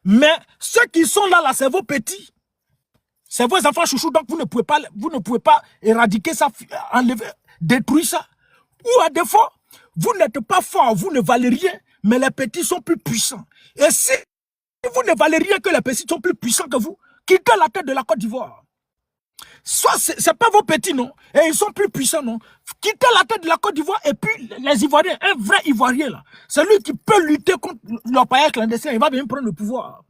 mais ceux qui sont là, c'est vos petits. C'est vos enfants chouchous, donc vous ne pouvez pas éradiquer ça, enlever, détruire ça. Ou à défaut, vous n'êtes pas fort, vous ne valez rien, mais les petits sont plus puissants. Et si vous ne valez rien que les petits sont plus puissants que vous, quittez la tête de la Côte d'Ivoire. Soit c'est pas vos petits, non, et ils sont plus puissants, non. Quittez la tête de la Côte d'Ivoire et puis les Ivoiriens, un vrai Ivoirien là, celui qui peut lutter contre l'orpaillage clandestin, il va venir prendre le pouvoir.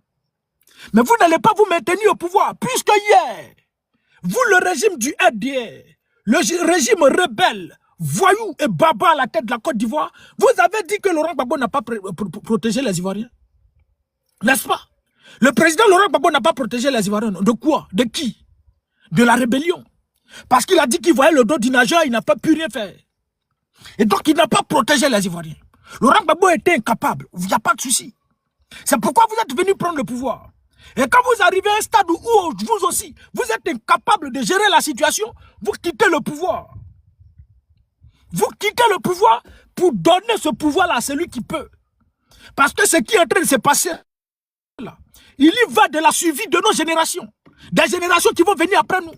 Mais vous n'allez pas vous maintenir au pouvoir, puisque hier, vous, le régime du RDR, le régime rebelle, voyou et baba à la tête de la Côte d'Ivoire, vous avez dit que Laurent Gbagbo n'a pas protégé les Ivoiriens. N'est-ce pas? Le président Laurent Gbagbo n'a pas protégé les Ivoiriens. De quoi? De qui? De la rébellion. Parce qu'il a dit qu'il voyait le dos du nageur, il n'a pas pu rien faire. Et donc il n'a pas protégé les Ivoiriens. Laurent Gbagbo était incapable, il n'y a pas de souci. C'est pourquoi vous êtes venu prendre le pouvoir. Et quand vous arrivez à un stade où vous aussi, vous êtes incapable de gérer la situation, vous quittez le pouvoir. Vous quittez le pouvoir pour donner ce pouvoir-là à celui qui peut. Parce que ce qui est en train de se passer là, il y va de la survie de nos générations. Des générations qui vont venir après nous.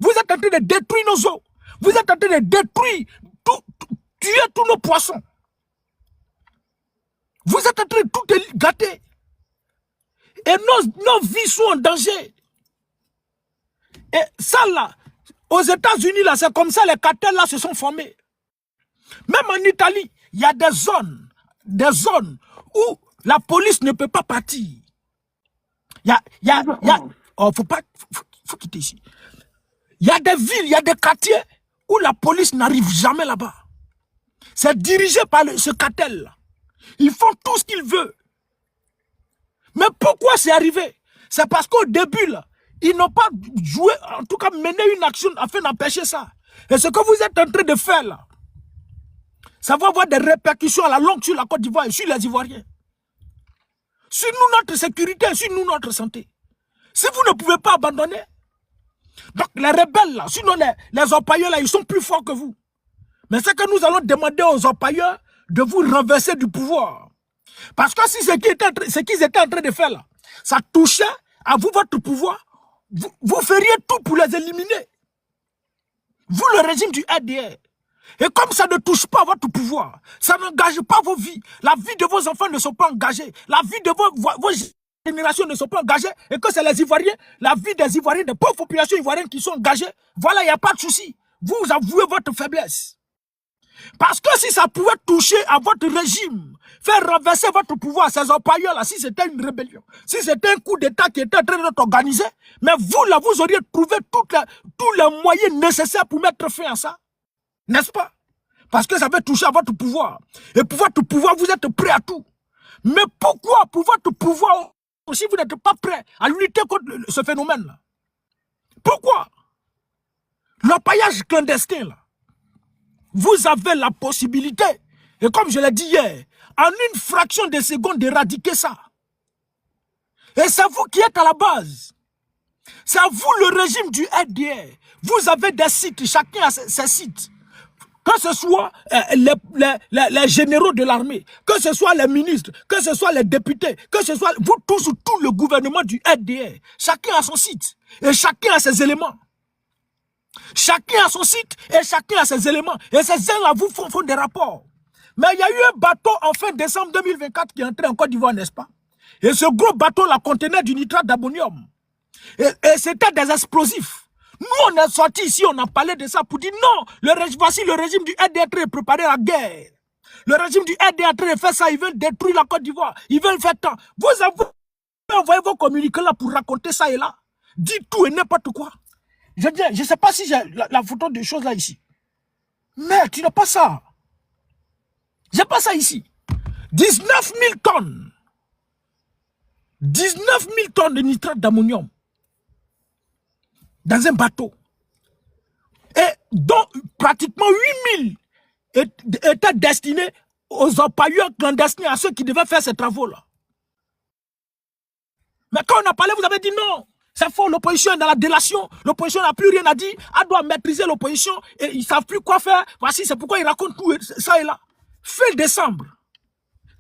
Vous êtes en train de détruire nos eaux. Vous êtes en train de détruire, tuer tous nos poissons. Vous êtes en train de tout gâter. Et nos vies sont en danger. Et ça là, aux États-Unis là, c'est comme ça les cartels là se sont formés. Même en Italie, il y a des zones où la police ne peut pas partir. Oh, faut quitter ici. Il y a des villes, il y a des quartiers où la police n'arrive jamais là-bas. C'est dirigé par ce cartel-là. Ils font tout ce qu'ils veulent. Mais pourquoi c'est arrivé? C'est parce qu'au début, là, ils n'ont pas joué, en tout cas mené une action afin d'empêcher ça. Et ce que vous êtes en train de faire là, ça va avoir des répercussions à la longue sur la Côte d'Ivoire et sur les Ivoiriens. Sur nous, notre sécurité, sur nous, notre santé. Si vous ne pouvez pas abandonner, donc les rebelles là, sinon les orpailleurs là, ils sont plus forts que vous. Mais c'est que nous allons demander aux orpailleurs de vous renverser du pouvoir. Parce que si ce qu'ils étaient en train de faire là, ça touchait à vous, votre pouvoir, vous feriez tout pour les éliminer. Vous, le régime du RDR. Et comme ça ne touche pas votre pouvoir, ça n'engage pas vos vies. La vie de vos enfants ne sont pas engagées. La vie de vos générations ne sont pas engagées. Et que c'est les Ivoiriens, la vie des Ivoiriens, des pauvres populations ivoiriennes qui sont engagées. Voilà, il n'y a pas de souci. Vous avouez votre faiblesse. Parce que si ça pouvait toucher à votre régime, faire renverser votre pouvoir, ces orpailleurs là, si c'était une rébellion, si c'était un coup d'État qui était en train d'être organisé, mais vous là, vous auriez trouvé tous les moyens nécessaires pour mettre fin à ça. N'est-ce pas? Parce que ça veut toucher à votre pouvoir. Et pour votre pouvoir, vous êtes prêt à tout. Mais pourquoi pour votre pouvoir aussi, vous n'êtes pas prêt à lutter contre ce phénomène-là? Pourquoi? L'orpaillage clandestin, là. Vous avez la possibilité, et comme je l'ai dit hier, en une fraction de seconde d'éradiquer ça. Et c'est vous qui êtes à la base. C'est à vous le régime du RDR. Vous avez des sites, chacun a ses sites. Que ce soit les généraux de l'armée, que ce soit les ministres, que ce soit les députés, que ce soit vous tous, tout le gouvernement du RDR. Chacun a son site et chacun a ses éléments. Chacun a son site et chacun a ses éléments. Et ces gens-là vous font des rapports. Mais il y a eu un bateau en fin décembre 2024 qui est entré en Côte d'Ivoire, n'est-ce pas? Et ce gros bateau-là contenait du nitrate d'ammonium. Et c'était des explosifs. Nous, on est sortis ici, on a parlé de ça pour dire non, voici le régime du RDR qui préparer la guerre. Le régime du RDR fait ça, ils veulent détruire la Côte d'Ivoire, ils veulent faire tant. Vous avez envoyé vos communiqués là pour raconter ça et là. Dites tout et n'importe quoi. Je ne sais pas si j'ai la photo de choses là ici. Mais tu n'as pas ça. J'ai pas ça ici. 19 000 tonnes. 19 000 tonnes de nitrate d'ammonium. Dans un bateau. Et dont pratiquement 8 000 étaient destinés aux orpailleurs clandestins, à ceux qui devaient faire ces travaux-là. Mais quand on a parlé, vous avez dit non. C'est faux, l'opposition est dans la délation. L'opposition n'a plus rien à dire. Elle doit maîtriser l'opposition et ils ne savent plus quoi faire. Voici, c'est pourquoi ils racontent tout ça et là. Fin décembre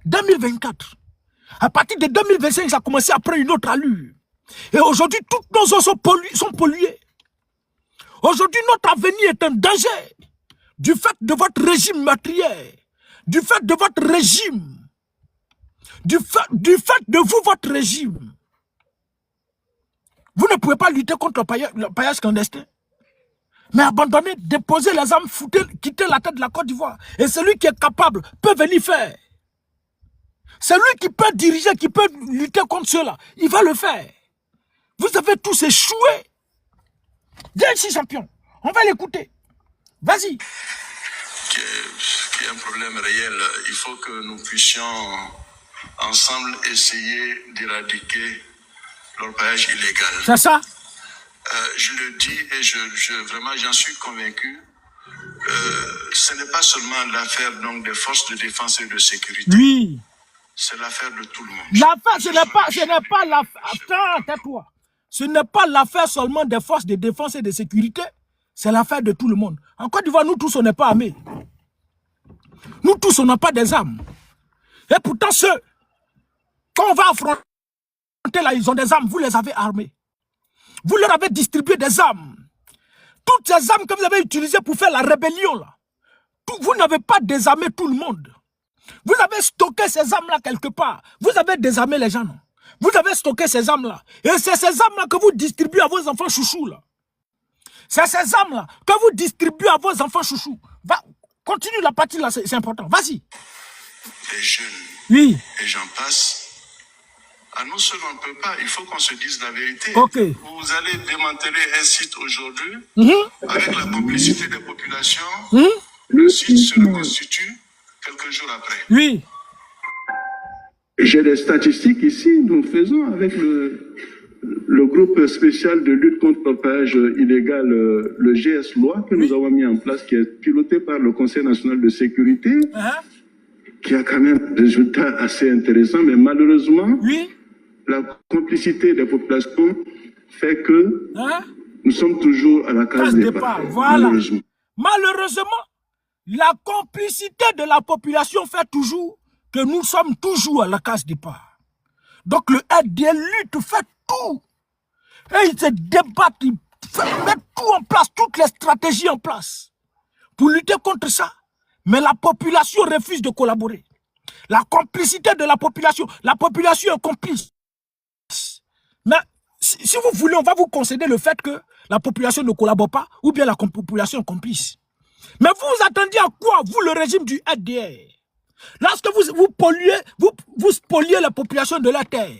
2024. À partir de 2025, ça a commencé à prendre une autre allure. Et aujourd'hui, toutes nos eaux sont polluées. Aujourd'hui, notre avenir est en danger. Du fait de votre régime meurtrier. Du fait de votre régime. Du fait de vous, votre régime. Vous ne pouvez pas lutter contre le paillage clandestin. Mais abandonner, déposer les armes, quitter la tête de la Côte d'Ivoire. Et celui qui est capable peut venir faire. Celui qui peut diriger, qui peut lutter contre cela, il va le faire. Vous avez tous échoué. Viens ici, champion. On va l'écouter. Vas-y. Qui est un problème réel. Il faut que nous puissions ensemble essayer d'éradiquer l'orpaillage illégal. C'est ça? Je le dis et vraiment j'en suis convaincu. Ce n'est pas seulement l'affaire donc des forces de défense et de sécurité. Oui. C'est l'affaire de tout le monde. L'affaire, ce n'est pas l'affaire. Attends, tais-toi. Ce n'est pas l'affaire seulement des forces de défense et de sécurité. C'est l'affaire de tout le monde. En Côte d'Ivoire, nous tous, on n'est pas armés. Nous tous, on n'a pas des armes. Et pourtant, ceux, quand on va affronter là, ils ont des armes, vous les avez armés. Vous leur avez distribué des armes. Toutes ces armes que vous avez utilisées pour faire la rébellion, là, vous n'avez pas désarmé tout le monde. Vous avez stocké ces armes-là quelque part. Vous avez désarmé les gens, non? Vous avez stocké ces armes-là. Et c'est ces armes-là que vous distribuez à vos enfants chouchous, là. C'est ces armes-là que vous distribuez à vos enfants chouchous. Continue la partie là, c'est important. Vas-y. Les jeunes. Oui. Et j'en passe. À nous seuls, on ne peut pas. Il faut qu'on se dise la vérité. Ok. Vous allez démanteler un site aujourd'hui avec la complicité des populations. Le site se reconstitue quelques jours après. Oui. J'ai des statistiques ici. Nous faisons avec le groupe spécial de lutte contre l'orpaillage illégal, le GS Loi, que nous avons mis en place, qui est piloté par le Conseil national de sécurité, qui a quand même des résultats assez intéressants, mais malheureusement, la complicité des populations fait que nous sommes toujours à la case départ. Voilà. Malheureusement, la complicité de la population fait toujours que nous sommes toujours à la case départ. Donc le RDL lutte, fait tout. Et ils se débattent, ils mettent tout en place, toutes les stratégies en place pour lutter contre ça. Mais la population refuse de collaborer. La complicité de la population est complice. Mais si vous voulez, on va vous concéder le fait que la population ne collabore pas ou bien la population est complice. Mais vous attendiez à quoi, vous, le régime du RDR? Lorsque vous spoliez la population de la terre,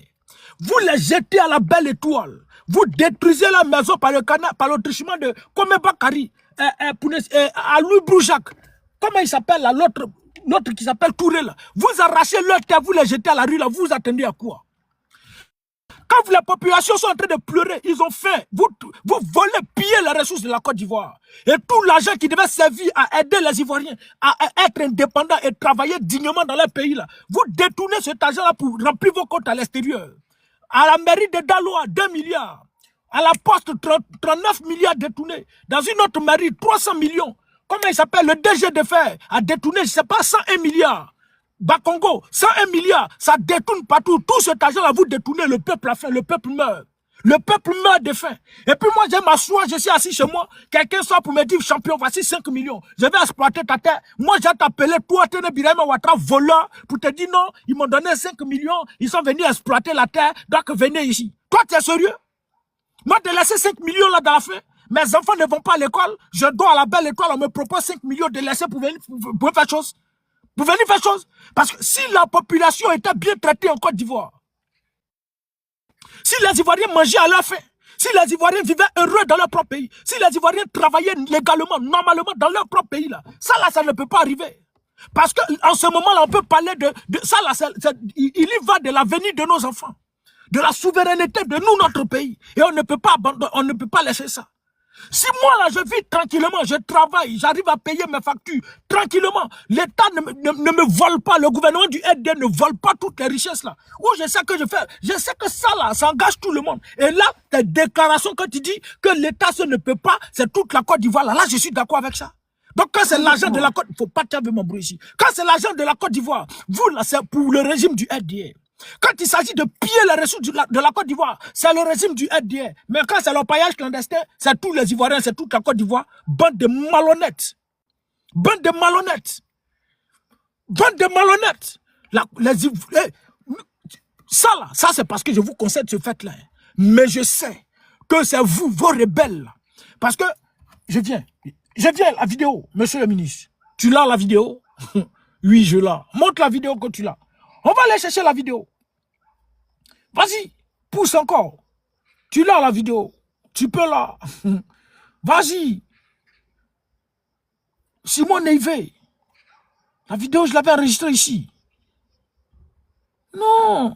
vous les jetez à la belle étoile, vous détruisez la maison par le truchement de Komé-Bakari, à Louis Broujac. Comment il s'appelle là, l'autre qui s'appelle Touré là. Vous arrachez leur terre, vous les jetez à la rue là, vous attendez à quoi? Quand les populations sont en train de pleurer, ils ont faim, vous volez, pillez les ressources de la Côte d'Ivoire. Et tout l'argent qui devait servir à aider les Ivoiriens à être indépendants et travailler dignement dans leur pays là, vous détournez cet argent là pour remplir vos comptes à l'extérieur. À la mairie de Daloa, 2 milliards. À la poste, 39 milliards détournés. Dans une autre mairie, 300 millions. Comment il s'appelle? Le DG de Fer a détourné, je ne sais pas, 101 milliards. Bakongo, 101 milliards, ça détourne partout. Tout cet argent-là, vous détournez, le peuple a faim, le peuple meurt. Le peuple meurt de faim. Et puis moi, je m'assois, je suis assis chez moi. Quelqu'un sort pour me dire, champion, voici 5 millions. Je vais exploiter ta terre. Moi, j'ai t'appelé, toi, Tene Birama Ouattara, voleur, pour te dire non, ils m'ont donné 5 millions, ils sont venus exploiter la terre, donc venez ici. Toi, tu es sérieux? Moi, de laisser 5 millions là dans la fin, mes enfants ne vont pas à l'école, je dors à la belle étoile, on me propose 5 millions de laisser pour venir faire chose. Pour venir faire chose. Parce que si la population était bien traitée en Côte d'Ivoire, si les Ivoiriens mangeaient à leur faim, si les Ivoiriens vivaient heureux dans leur propre pays, si les Ivoiriens travaillaient légalement, normalement dans leur propre pays, là, ça ne peut pas arriver. Parce qu'en ce moment-là, on peut parler de ça, là, il y va de l'avenir de nos enfants, de la souveraineté de nous, notre pays. Et on ne peut pas abandonner, on ne peut pas laisser ça. Si moi là je vis tranquillement, je travaille, j'arrive à payer mes factures tranquillement, l'État ne me vole pas, le gouvernement du RD ne vole pas toutes les richesses là. Ou je sais que je sais que ça là, ça engage tout le monde. Et là, tes déclarations quand tu dis que l'État ça ne peut pas, c'est toute la Côte d'Ivoire là, je suis d'accord avec ça. Donc quand c'est l'argent de la Côte, il ne faut pas t'avoir mon bruit ici. Quand c'est l'argent de la Côte d'Ivoire, vous là c'est pour le régime du RDA. Quand il s'agit de piller les ressources de la Côte d'Ivoire, c'est le régime du RDA. Mais quand c'est l'orpaillage clandestin, c'est tous les Ivoiriens, c'est toute la Côte d'Ivoire. Bande de malhonnêtes. Bande de malhonnêtes. Bande de malhonnêtes. Ça là, ça c'est parce que je vous concède ce fait-là. Mais je sais que c'est vous, vos rebelles. Parce que, je viens la vidéo, monsieur le ministre. Tu l'as la vidéo? Oui, je l'ai. Montre la vidéo que tu l'as. On va aller chercher la vidéo. Vas-y, pousse encore. Tu l'as la vidéo. Tu peux là. Vas-y. Simon Neivé. La vidéo, je l'avais enregistrée ici. Non.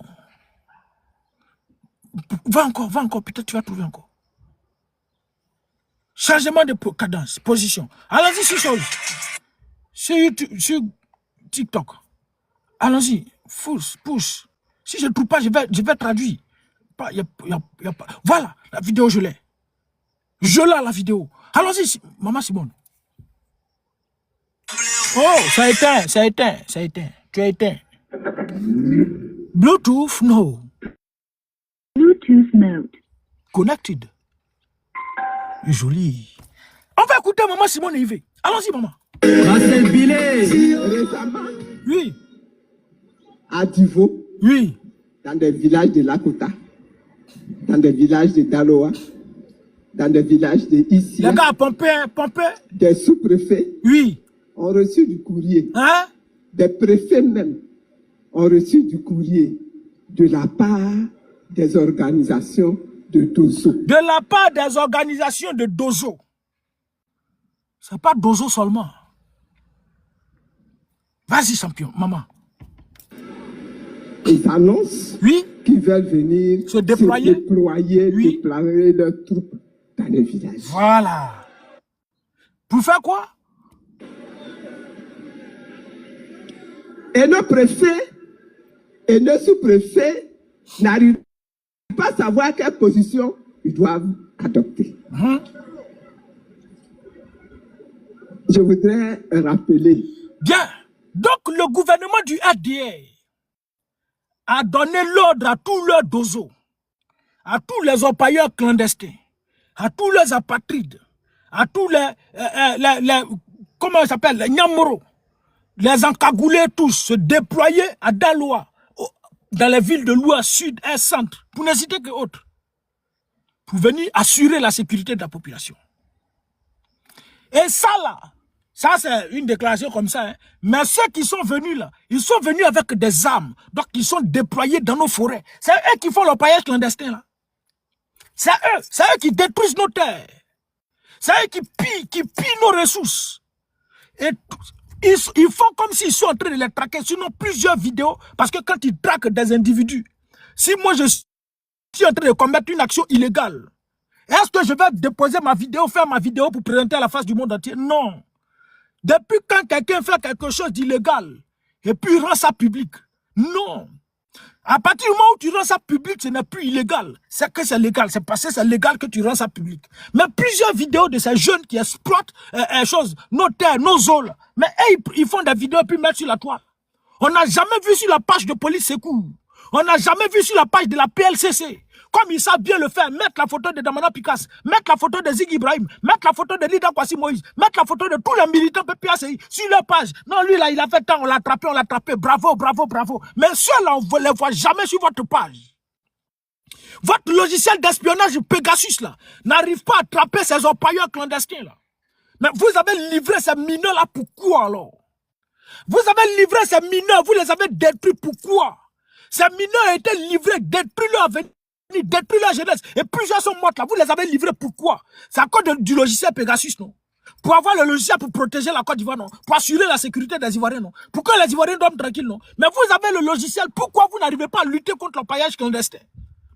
Va encore, peut-être tu vas trouver encore. Changement de cadence, position. Allons-y sur chose. Sur YouTube, sur TikTok. Allons-y, pousse. Si je ne trouve pas, je vais traduire. Voilà, la vidéo, je l'ai. Je l'ai, la vidéo. Allons-y, maman Simone. Oh, ça a éteint. Tu as éteint. Bluetooth, no. Bluetooth mode. Connected. Joli. On va écouter maman Simone et Yves. Allons-y, maman. Récemment. Oui. À Divo. Oui. Dans des villages de Lakota. Dans des villages de Daloa. Dans des villages de ici. Les gars, pompez. Des sous-préfets. Oui. Ont reçu du courrier. Hein? Des préfets même ont reçu du courrier de la part des organisations de Dozo. De la part des organisations de Dozo. C'est pas Dozo seulement. Vas-y, champion, maman. Ils annoncent qu'ils veulent venir se déployer, déployer leurs troupes dans les villages. Voilà. Pour faire quoi? Et nos préfets et nos sous-préfets n'arrivent pas à savoir quelle position ils doivent adopter. Je voudrais rappeler. Bien. Donc, le gouvernement du RDA a donné l'ordre à tous leurs dozos, à tous les orpailleurs clandestins, à tous les apatrides, à tous les comment ça s'appelle, les Nyamoro, les encagoulés tous, se déployer à Daloa, dans les villes de l'Ouest, Sud, Est, Centre, pour ne citer que autres, pour venir assurer la sécurité de la population. Et ça là, ça c'est une déclaration comme ça, hein. Mais ceux qui sont venus là, ils sont venus avec des armes, donc ils sont déployés dans nos forêts. C'est eux qui font l'orpaillage clandestin là. C'est eux qui détruisent nos terres. C'est eux qui pillent nos ressources. Et ils font comme s'ils sont en train de les traquer. Sinon, plusieurs vidéos, parce que quand ils traquent des individus, si moi je suis en train de commettre une action illégale, est-ce que je vais déposer ma vidéo, faire ma vidéo pour présenter à la face du monde entier? Non. Depuis quand quelqu'un fait quelque chose d'illégal et puis rend ça public? Non. À partir du moment où tu rends ça public, ce n'est plus illégal. C'est que c'est légal. C'est parce que c'est légal que tu rends ça public. Mais plusieurs vidéos de ces jeunes qui exploitent nos terres, nos zones. Mais ils font des vidéos et puis mettent sur la toile. On n'a jamais vu sur la page de police secours. On n'a jamais vu sur la page de la PLCC. Comme ils savent bien le faire, mettre la photo de Damana Picasse, mettre la photo de Zig Ibrahim, mettre la photo de Lida Kwasi Moïse, mettre la photo de tous les militants PPACI sur leur page. Non, lui là, il a fait tant, on l'a attrapé, bravo. Mais ceux-là, on ne les voit jamais sur votre page. Votre logiciel d'espionnage Pegasus là, n'arrive pas à attraper ces orpailleurs clandestins là. Mais vous avez livré ces mineurs là, pourquoi alors? Vous avez livré ces mineurs, vous les avez détruits, pourquoi? Ces mineurs ont été livrés, détruits leur avenir, détruits leur jeunesse, et plusieurs sont morts là. Vous les avez livrés, pourquoi? C'est à cause du logiciel Pegasus, non? Pour avoir le logiciel pour protéger la Côte d'Ivoire, non? Pour assurer la sécurité des Ivoiriens, non? Pour que les Ivoiriens dorment tranquilles, non? Mais vous avez le logiciel, pourquoi vous n'arrivez pas à lutter contre l'orpaillage clandestin?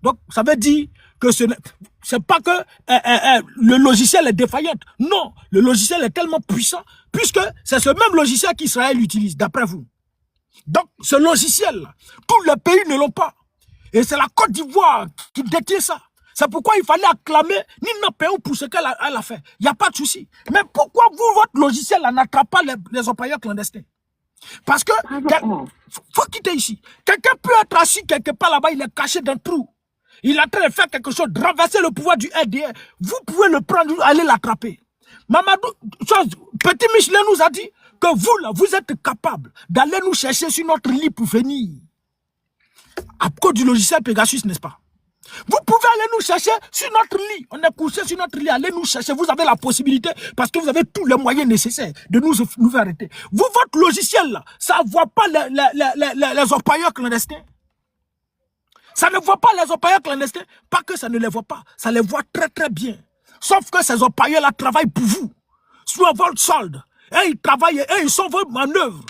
Donc, ça veut dire que ce n'est pas que le logiciel est défaillant. Non, le logiciel est tellement puissant, puisque c'est ce même logiciel qu'Israël utilise, d'après vous. Donc, ce logiciel, tous les pays ne l'ont pas. Et c'est la Côte d'Ivoire qui détient ça. C'est pourquoi il fallait acclamer Nina Péou pour ce qu'elle a fait. Il n'y a pas de souci. Mais pourquoi vous, votre logiciel, n'attrape pas les orpailleurs clandestins? Parce que, faut quitter ici. Quelqu'un peut être assis quelque part là-bas, il est caché dans le trou. Il est en train de faire quelque chose, de renverser le pouvoir du RDR. Vous pouvez le prendre, aller l'attraper. Mamadou, Petit Michelet nous a dit que vous, là, vous êtes capable d'aller nous chercher sur notre lit pour venir. À cause du logiciel Pegasus, n'est-ce pas? Vous pouvez aller nous chercher sur notre lit. On est couché sur notre lit, allez nous chercher. Vous avez la possibilité, parce que vous avez tous les moyens nécessaires de nous faire arrêter. Vous, votre logiciel, là, ça ne voit pas les orpailleurs clandestins. Ça ne voit pas les orpailleurs clandestins. Pas que ça ne les voit pas. Ça les voit très très bien. Sauf que ces orpailleurs-là travaillent pour vous. Sur votre solde. Et ils travaillent, et ils sont vos manœuvres.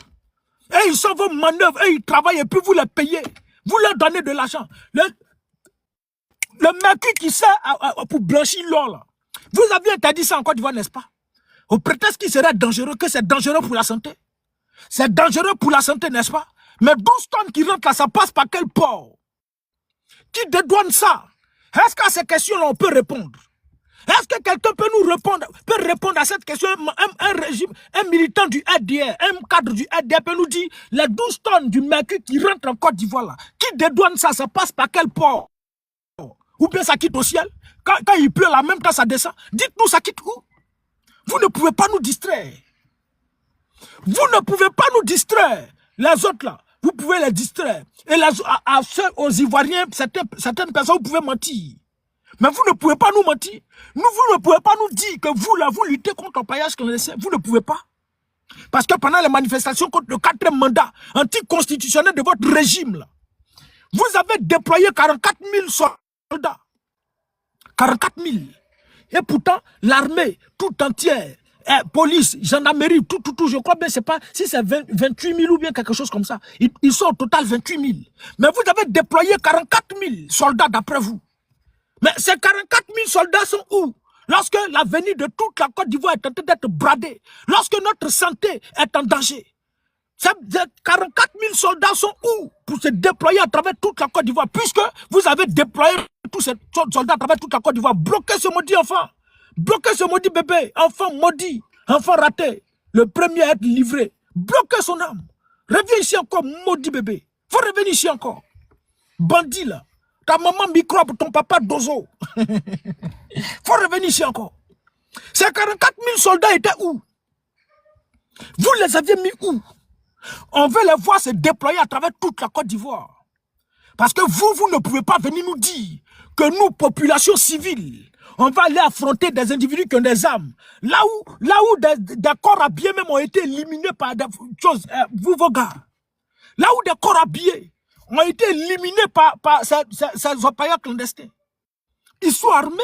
Et ils sont vos manœuvres, et ils travaillent, et puis vous les payez. Vous leur donnez de l'argent. Le mercure qui sert pour blanchir l'or, là. Vous aviez interdit ça en Côte d'Ivoire, n'est-ce pas? Au prétexte qu'il serait dangereux, que c'est dangereux pour la santé. C'est dangereux pour la santé, n'est-ce pas? Mais 12 tonnes qui rentrent là, ça passe par quel port? Qui dédouane ça? Est-ce qu'à ces questions-là, on peut répondre? Est-ce que quelqu'un peut nous répondre à cette question? Un militant du RDR, un cadre du RDR peut nous dire les 12 tonnes du mercure qui rentrent en Côte d'Ivoire là, qui dédouane ça? Ça passe par quel port? Ou bien ça quitte au ciel? Quand il pleut, en même temps ça descend. Dites-nous, ça quitte où? Vous ne pouvez pas nous distraire. Vous ne pouvez pas nous distraire. Les autres là, vous pouvez les distraire. Et aux Ivoiriens, certaines personnes, vous pouvez mentir. Mais vous ne pouvez pas nous mentir. Vous ne pouvez pas nous dire que vous là, vous luttez contre le paillage clandestin. Vous ne pouvez pas. Parce que pendant les manifestations contre le 4e mandat anticonstitutionnel de votre régime là, vous avez déployé 44 000 soldats. 44 000. Et pourtant, l'armée tout entière, police, gendarmerie, tout, je crois bien, c'est pas, si c'est 28 000 ou bien quelque chose comme ça, ils sont au total 28 000. Mais vous avez déployé 44 000 soldats d'après vous. Mais ces 44 000 soldats sont où? Lorsque l'avenir de toute la Côte d'Ivoire est en train d'être bradée, lorsque notre santé est en danger, ces 44 000 soldats sont où pour se déployer à travers toute la Côte d'Ivoire? Puisque vous avez déployé tous ces soldats à travers toute la Côte d'Ivoire, bloquez ce maudit enfant, bloquez ce maudit bébé, enfant maudit, enfant raté, le premier à être livré, bloquez son âme. Reviens ici encore, maudit bébé. Faut revenir ici encore. Bandit là. Ta maman microbe, ton papa dozo. Faut revenir ici encore. Ces 44 000 soldats étaient où? Vous les aviez mis où? On veut les voir se déployer à travers toute la Côte d'Ivoire. Parce que vous ne pouvez pas venir nous dire que nous, population civile, on va aller affronter des individus qui ont des armes. Là où des corps habillés même ont été éliminés par des choses, vous vos gars. Là où des corps habillés ont été éliminés par ces orpailleurs clandestins. Ils sont armés,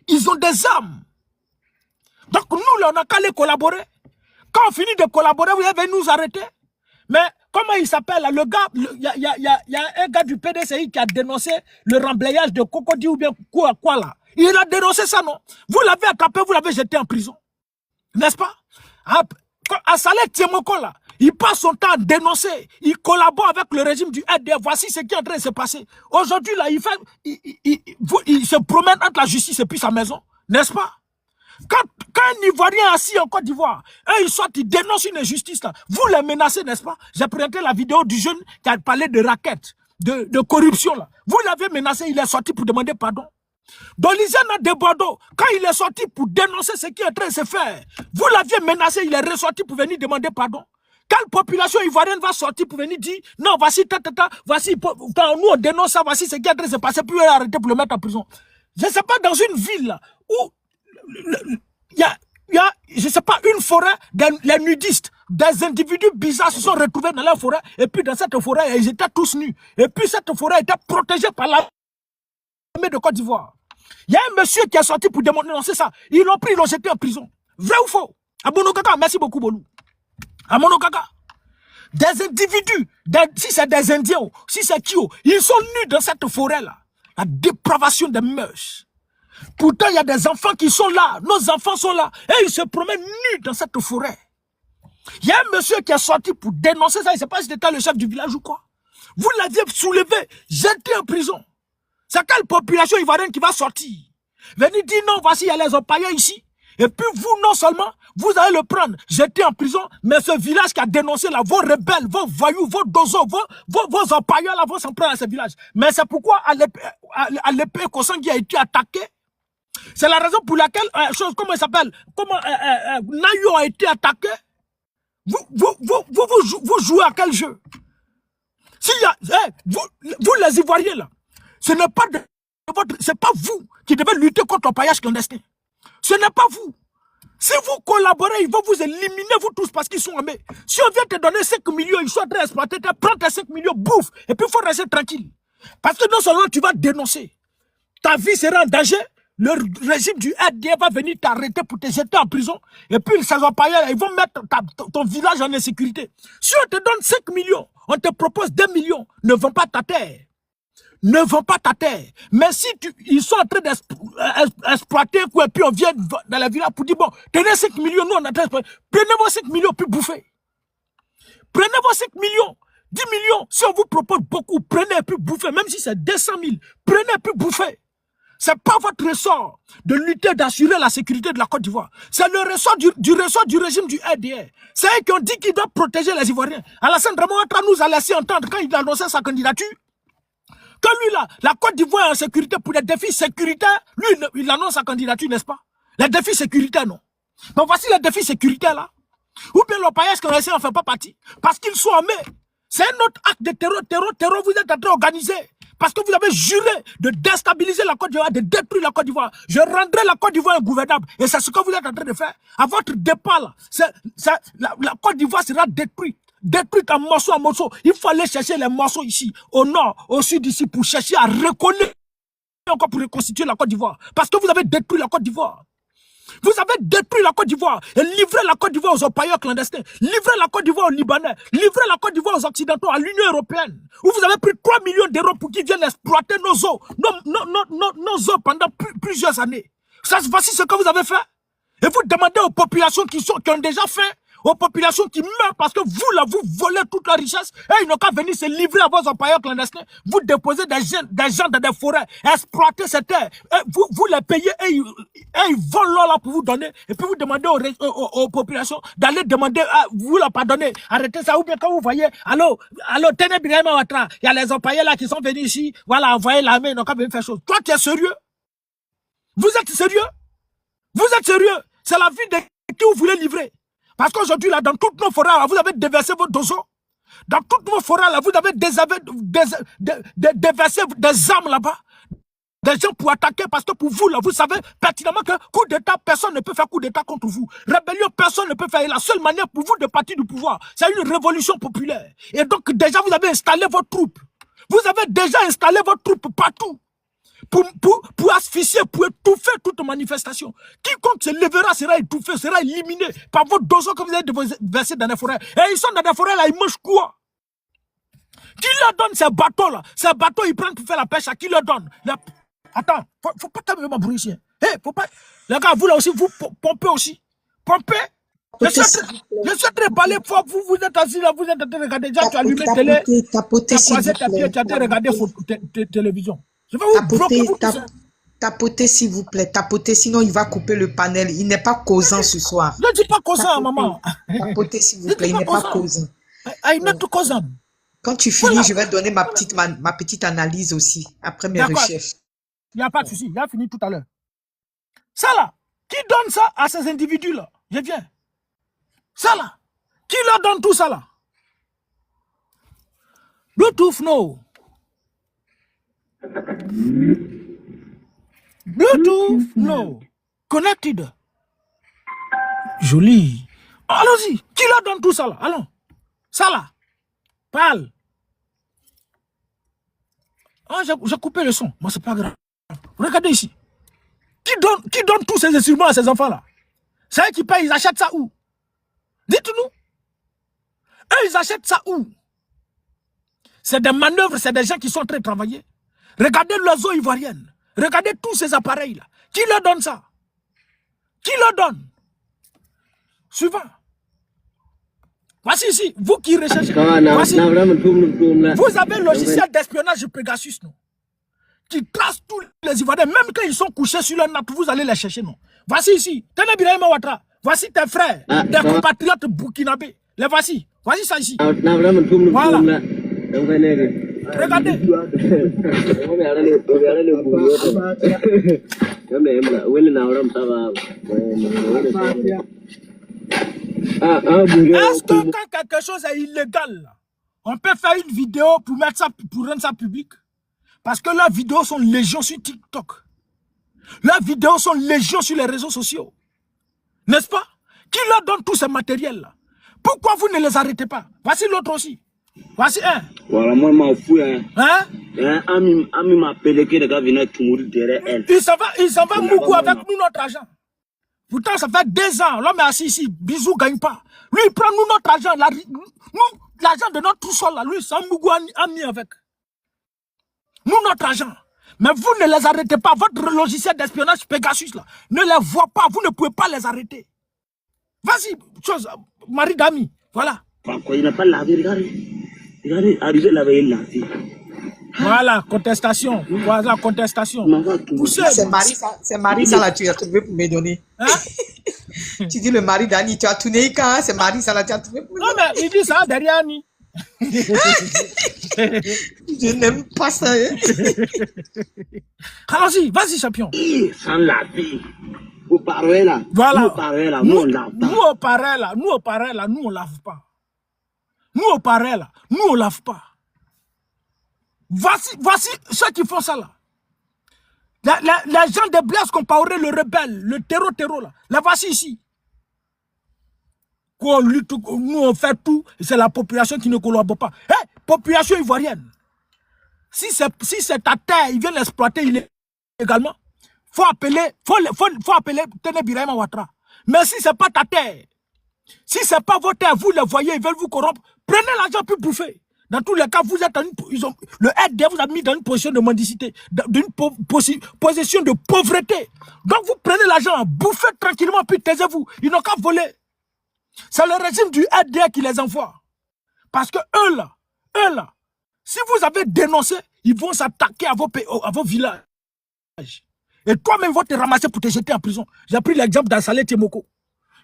ils ont des armes. Donc nous, là, on n'a qu'à les collaborer. Quand on finit de collaborer, vous allez nous arrêter. Mais comment il s'appelle? Le gars, il y a un gars du PDCI qui a dénoncé le remblayage de Cocody ou bien quoi là. Il a dénoncé ça, non? Vous l'avez attrapé, vous l'avez jeté en prison. N'est-ce pas? À Saleh Tiemoko, là, il passe son temps à dénoncer. Il collabore avec le régime du RDR. Voici ce qui est en train de se passer. Aujourd'hui, là, il se promène entre la justice et puis sa maison. N'est-ce pas? Quand un Ivoirien assis en Côte d'Ivoire, il sort, il dénonce une injustice, là. Vous les menacez, n'est-ce pas? J'ai présenté la vidéo du jeune qui a parlé de raquettes, de corruption, là. Vous l'avez menacé, il est sorti pour demander pardon. Dolizana de Bordeaux, quand il est sorti pour dénoncer ce qui est en train de se faire, vous l'aviez menacé, il est ressorti pour venir demander pardon. Quelle population ivoirienne va sortir pour venir dire non, voici, voici, quand nous on dénonce ça, voici ce qui est en train de se passer, puis arrêter pour le mettre en prison. Je ne sais pas, dans une ville là, où il y a, je ne sais pas, une forêt, les nudistes, des individus bizarres se sont retrouvés dans la forêt, et puis dans cette forêt, ils étaient tous nus. Et puis cette forêt était protégée par l'armée de Côte d'Ivoire. Il y a un monsieur qui est sorti pour dénoncer ça. Ils l'ont pris, ils l'ont jeté en prison. Vrai ou faux? À Monokaka, merci beaucoup, Bolou. À Monokaka. Des individus, si c'est des Indiens, si c'est qui, ils sont nus dans cette forêt-là. La dépravation des mœurs. Pourtant, il y a des enfants qui sont là. Nos enfants sont là. Et ils se promènent nus dans cette forêt. Il y a un monsieur qui est sorti pour dénoncer ça. Il ne sait pas si c'était le chef du village ou quoi. Vous l'aviez soulevé, jeté en prison. C'est quelle population ivoirienne qui va sortir? Venir dire non, voici, il y a les orpailleurs ici. Et puis vous, non seulement, vous allez le prendre, jeter en prison, mais ce village qui a dénoncé là, vos rebelles, vos voyous, vos dozos, vos empailleurs là, vont s'en prendre à ce village. Mais c'est pourquoi à l'épée Kossangi a été attaqué. C'est la raison pour laquelle, comment il s'appelle, Nayo a été attaqué. Vous jouez à quel jeu? Vous les Ivoiriens là, ce n'est pas c'est pas vous qui devez lutter contre le paillage clandestin. Ce n'est pas vous. Si vous collaborez, ils vont vous éliminer, vous tous, parce qu'ils sont armés. Si on vient te donner 5 millions, ils sont en train d'exploiter, prends tes 5 millions, bouffe, et puis il faut rester tranquille. Parce que non seulement tu vas dénoncer, ta vie sera en danger, le régime du RDA va venir t'arrêter pour te jeter en prison, et puis ces empailleurs, ils vont mettre ton village en insécurité. Si on te donne 5 millions, on te propose 2 millions, ne vends pas ta terre. Ne vends pas ta terre. Mais si ils sont en train d'exploiter, et puis on vient dans la villa pour dire, bon, tenez 5 millions, nous on a prenez vos 5 millions, puis bouffez. Prenez vos 5 millions, 10 millions, si on vous propose beaucoup, prenez et puis bouffez, même si c'est 200 000, prenez et puis bouffez. C'est pas votre ressort de lutter, d'assurer la sécurité de la Côte d'Ivoire. C'est le ressort du régime du RDR. C'est eux qui ont dit qu'ils doivent protéger les Ivoiriens. Alassane Draman Ouattara nous a laissé entendre quand il a annoncé sa candidature. Que lui là, la Côte d'Ivoire est en sécurité pour les défis sécuritaires, lui il annonce sa candidature, n'est-ce pas? Les défis sécuritaires, non. Donc voici les défis sécuritaires là. Ou bien le paillage qu'on essaie n'en fait pas partie. Parce qu'ils sont armés. C'est un autre acte de terror, vous êtes en train d'organiser. Parce que vous avez juré de déstabiliser la Côte d'Ivoire, de détruire la Côte d'Ivoire. Je rendrai la Côte d'Ivoire ingouvernable. Et c'est ce que vous êtes en train de faire. À votre départ, là, la Côte d'Ivoire sera détruite. Détruite en morceaux en morceaux. Il faut aller chercher les morceaux ici, au nord, au sud ici, pour chercher à recoller encore pour reconstituer la Côte d'Ivoire. Parce que vous avez détruit la Côte d'Ivoire. Vous avez détruit la Côte d'Ivoire et livré la Côte d'Ivoire aux empailleurs clandestins, livré la Côte d'Ivoire aux Libanais, livré la Côte d'Ivoire aux Occidentaux, à l'Union européenne, où vous avez pris 3 millions d'euros pour qu'ils viennent exploiter nos eaux, nos eaux pendant plusieurs années. Voici ce que vous avez fait. Et vous demandez aux populations qui ont déjà faim, aux populations qui meurent parce que vous, là, vous volez toute la richesse et ils n'ont qu'à venir se livrer à vos empailleurs clandestins. Vous déposez des gens dans des forêts, exploitez ces terres. Vous les payez et ils volent là pour vous donner. Et puis vous demandez aux populations d'aller demander, vous leur pardonnez, arrêtez ça. Ou bien quand vous voyez, allô, tenez bien Ouattara, il y a les empailleurs là qui sont venus ici, voilà, envoyer l'armée, ils n'ont qu'à venir faire chose. Toi, tu es sérieux? Vous êtes sérieux? Vous êtes sérieux? C'est la vie de qui vous voulez livrer. Parce qu'aujourd'hui, là, dans toutes nos forêts, là, vous avez déversé vos dozos. Dans toutes nos forêts, là, vous avez déversé des armes là-bas. Des gens pour attaquer, parce que pour vous, là, vous savez pertinemment que coup d'État, personne ne peut faire coup d'État contre vous. Rébellion, personne ne peut faire. Et la seule manière pour vous de partir du pouvoir, c'est une révolution populaire. Et donc, déjà, vous avez installé vos troupes. Vous avez déjà installé vos troupes partout. Pour asphyxier, pour étouffer toute manifestation. Quiconque se lèvera sera étouffé, sera éliminé par vos dozos que vous avez versés dans les forêts. Et ils sont dans les forêts là, ils mangent quoi? Qui leur donne ces bateaux-là? Ces bateaux, ils prennent pour faire la pêche. À qui leur donne? Attends, faut pas t'amener ma bruit ici. Hey, faut pas. Les gars, vous là aussi, vous pompez aussi. Pompez. Je suis très balé fort. Vous êtes assis là, vous êtes en train de regarder. Déjà, tu as allumé la télé. Tu as croisé ta pied, tu as en train de regarder télévision. Je vais vous bloquer. Tapotez, s'il vous plaît. Tapotez, sinon il va couper le panel. Il n'est pas causant ce soir. Ne dis pas causant, maman. Tapotez, s'il vous plaît. Il n'est pas causant. Il n'est pas causant. Quand tu finis, je vais donner ma petite analyse aussi, après mes recherches. Il n'y a pas de souci. Il a fini tout à l'heure. Ça là, qui donne ça à ces individus-là? Je viens. Ça là, qui leur donne tout ça là? Bluetooth, no. Bluetooth, no. Connected. Joli. Allons-y. Qui leur donne tout ça là? Allons. Ça là. Parle. Ah, j'ai coupé le son. Moi, c'est pas grave. Regardez ici. Qui donne tous ces instruments à ces enfants-là? C'est eux qui payent, ils achètent ça où? Dites-nous. Eux, ils achètent ça où? C'est des manœuvres, c'est des gens qui sont en train de travailler. Regardez l'oiseau ivoirienne. Regardez tous ces appareils-là. Qui leur donne ça? Qui leur donne? Suivant. Voici ici, vous qui recherchez. Voici. Vous avez le logiciel d'espionnage de Pegasus, non? Qui trace tous les Ivoiriens, même quand ils sont couchés sur leur nappe, vous allez les chercher, non? Voici ici. Tenez Birahima Ouattara. Voici tes frères, tes compatriotes burkinabés. Les voici. Voici ça ici. Voilà. Regardez. Est-ce que quand quelque chose est illégal, on peut faire une vidéo pour mettre ça, pour rendre ça public? Parce que leurs vidéos sont légion sur TikTok. Leurs vidéos sont légion sur les réseaux sociaux. N'est-ce pas? Qui leur donne tous ces matériels-là? Pourquoi vous ne les arrêtez pas? Voici l'autre aussi. Voici un. Voilà, moi, je m'en fous. Hein? Ami m'a appelé que les gars venaient tout mourir derrière elle. Il s'en va Mougou avec nous notre argent. Pourtant, ça fait 2 ans. L'homme est assis ici. Bisou gagne pas. Lui, il prend nous notre argent. L'argent de notre tout sol, là. Lui, c'est un Mougou ami avec. Nous, notre argent. Mais vous ne les arrêtez pas. Votre logiciel d'espionnage Pegasus, là, ne les voit pas. Vous ne pouvez pas les arrêter. Vas-y, chose, mari d'ami. Voilà. Il n'a pas lavé, regardez. Regardez, arrivé à laver, il l'a fait. Voilà, contestation. Voilà, contestation. C'est Marie, ça là, tu as trouvé pour me donner. Hein? Tu dis le mari d'Annie, tu as tourné quand? C'est Marie, ça là, tu as trouvé pour me donner. Non, mais il dit ça derrière Annie. Je n'aime pas ça. Hein? Allons-y, vas-y, champion. Sans laver. Vous parlez là. Voilà. Nous, pareil là, nous, on lave pas. Nous, au pareil là, nous, on lave pas. Nous, au pareil là, nous, on lave pas. Voici ceux qui font ça là. Les gens de Blaise Compaoré, le rebelle, le terreau là. Les voici ici. Nous, on fait tout, c'est la population qui ne collabore pas. Hey, population ivoirienne. Si c'est ta terre, ils viennent l'exploiter illégalement. Faut appeler Tene Birahima Ouattara. Mais si c'est pas ta terre, si c'est pas votre terre, vous les voyez, ils veulent vous corrompre, prenez l'argent puis bouffez. Dans tous les cas, vous êtes le RD vous a mis dans une position de mendicité, d'une position de pauvreté. Donc vous prenez l'argent, bouffez tranquillement puis taisez-vous. Ils n'ont qu'à voler. C'est le régime du RD qui les envoie. Parce que eux là, si vous avez dénoncé, ils vont s'attaquer à vos villages. Et toi-même, ils vont te ramasser pour te jeter en prison. J'ai pris l'exemple d'Assalé Tiemoko.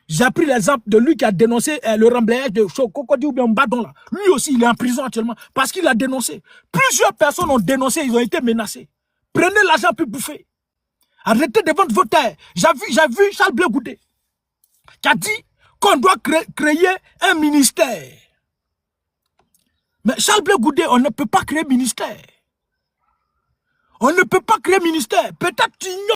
J'ai pris l'exemple de lui qui a dénoncé le remblayage de Chokokodi ou bien Mbadon là. Lui aussi, il est en prison actuellement parce qu'il a dénoncé. Plusieurs personnes ont dénoncé, ils ont été menacés. Prenez l'argent puis bouffez. Arrêtez de vendre vos terres. J'ai vu Charles Blé Goudé qui a dit qu'on doit créer un ministère. Mais Charles Blé Goudé, on ne peut pas créer ministère. On ne peut pas créer ministère. Peut-être tu ignores.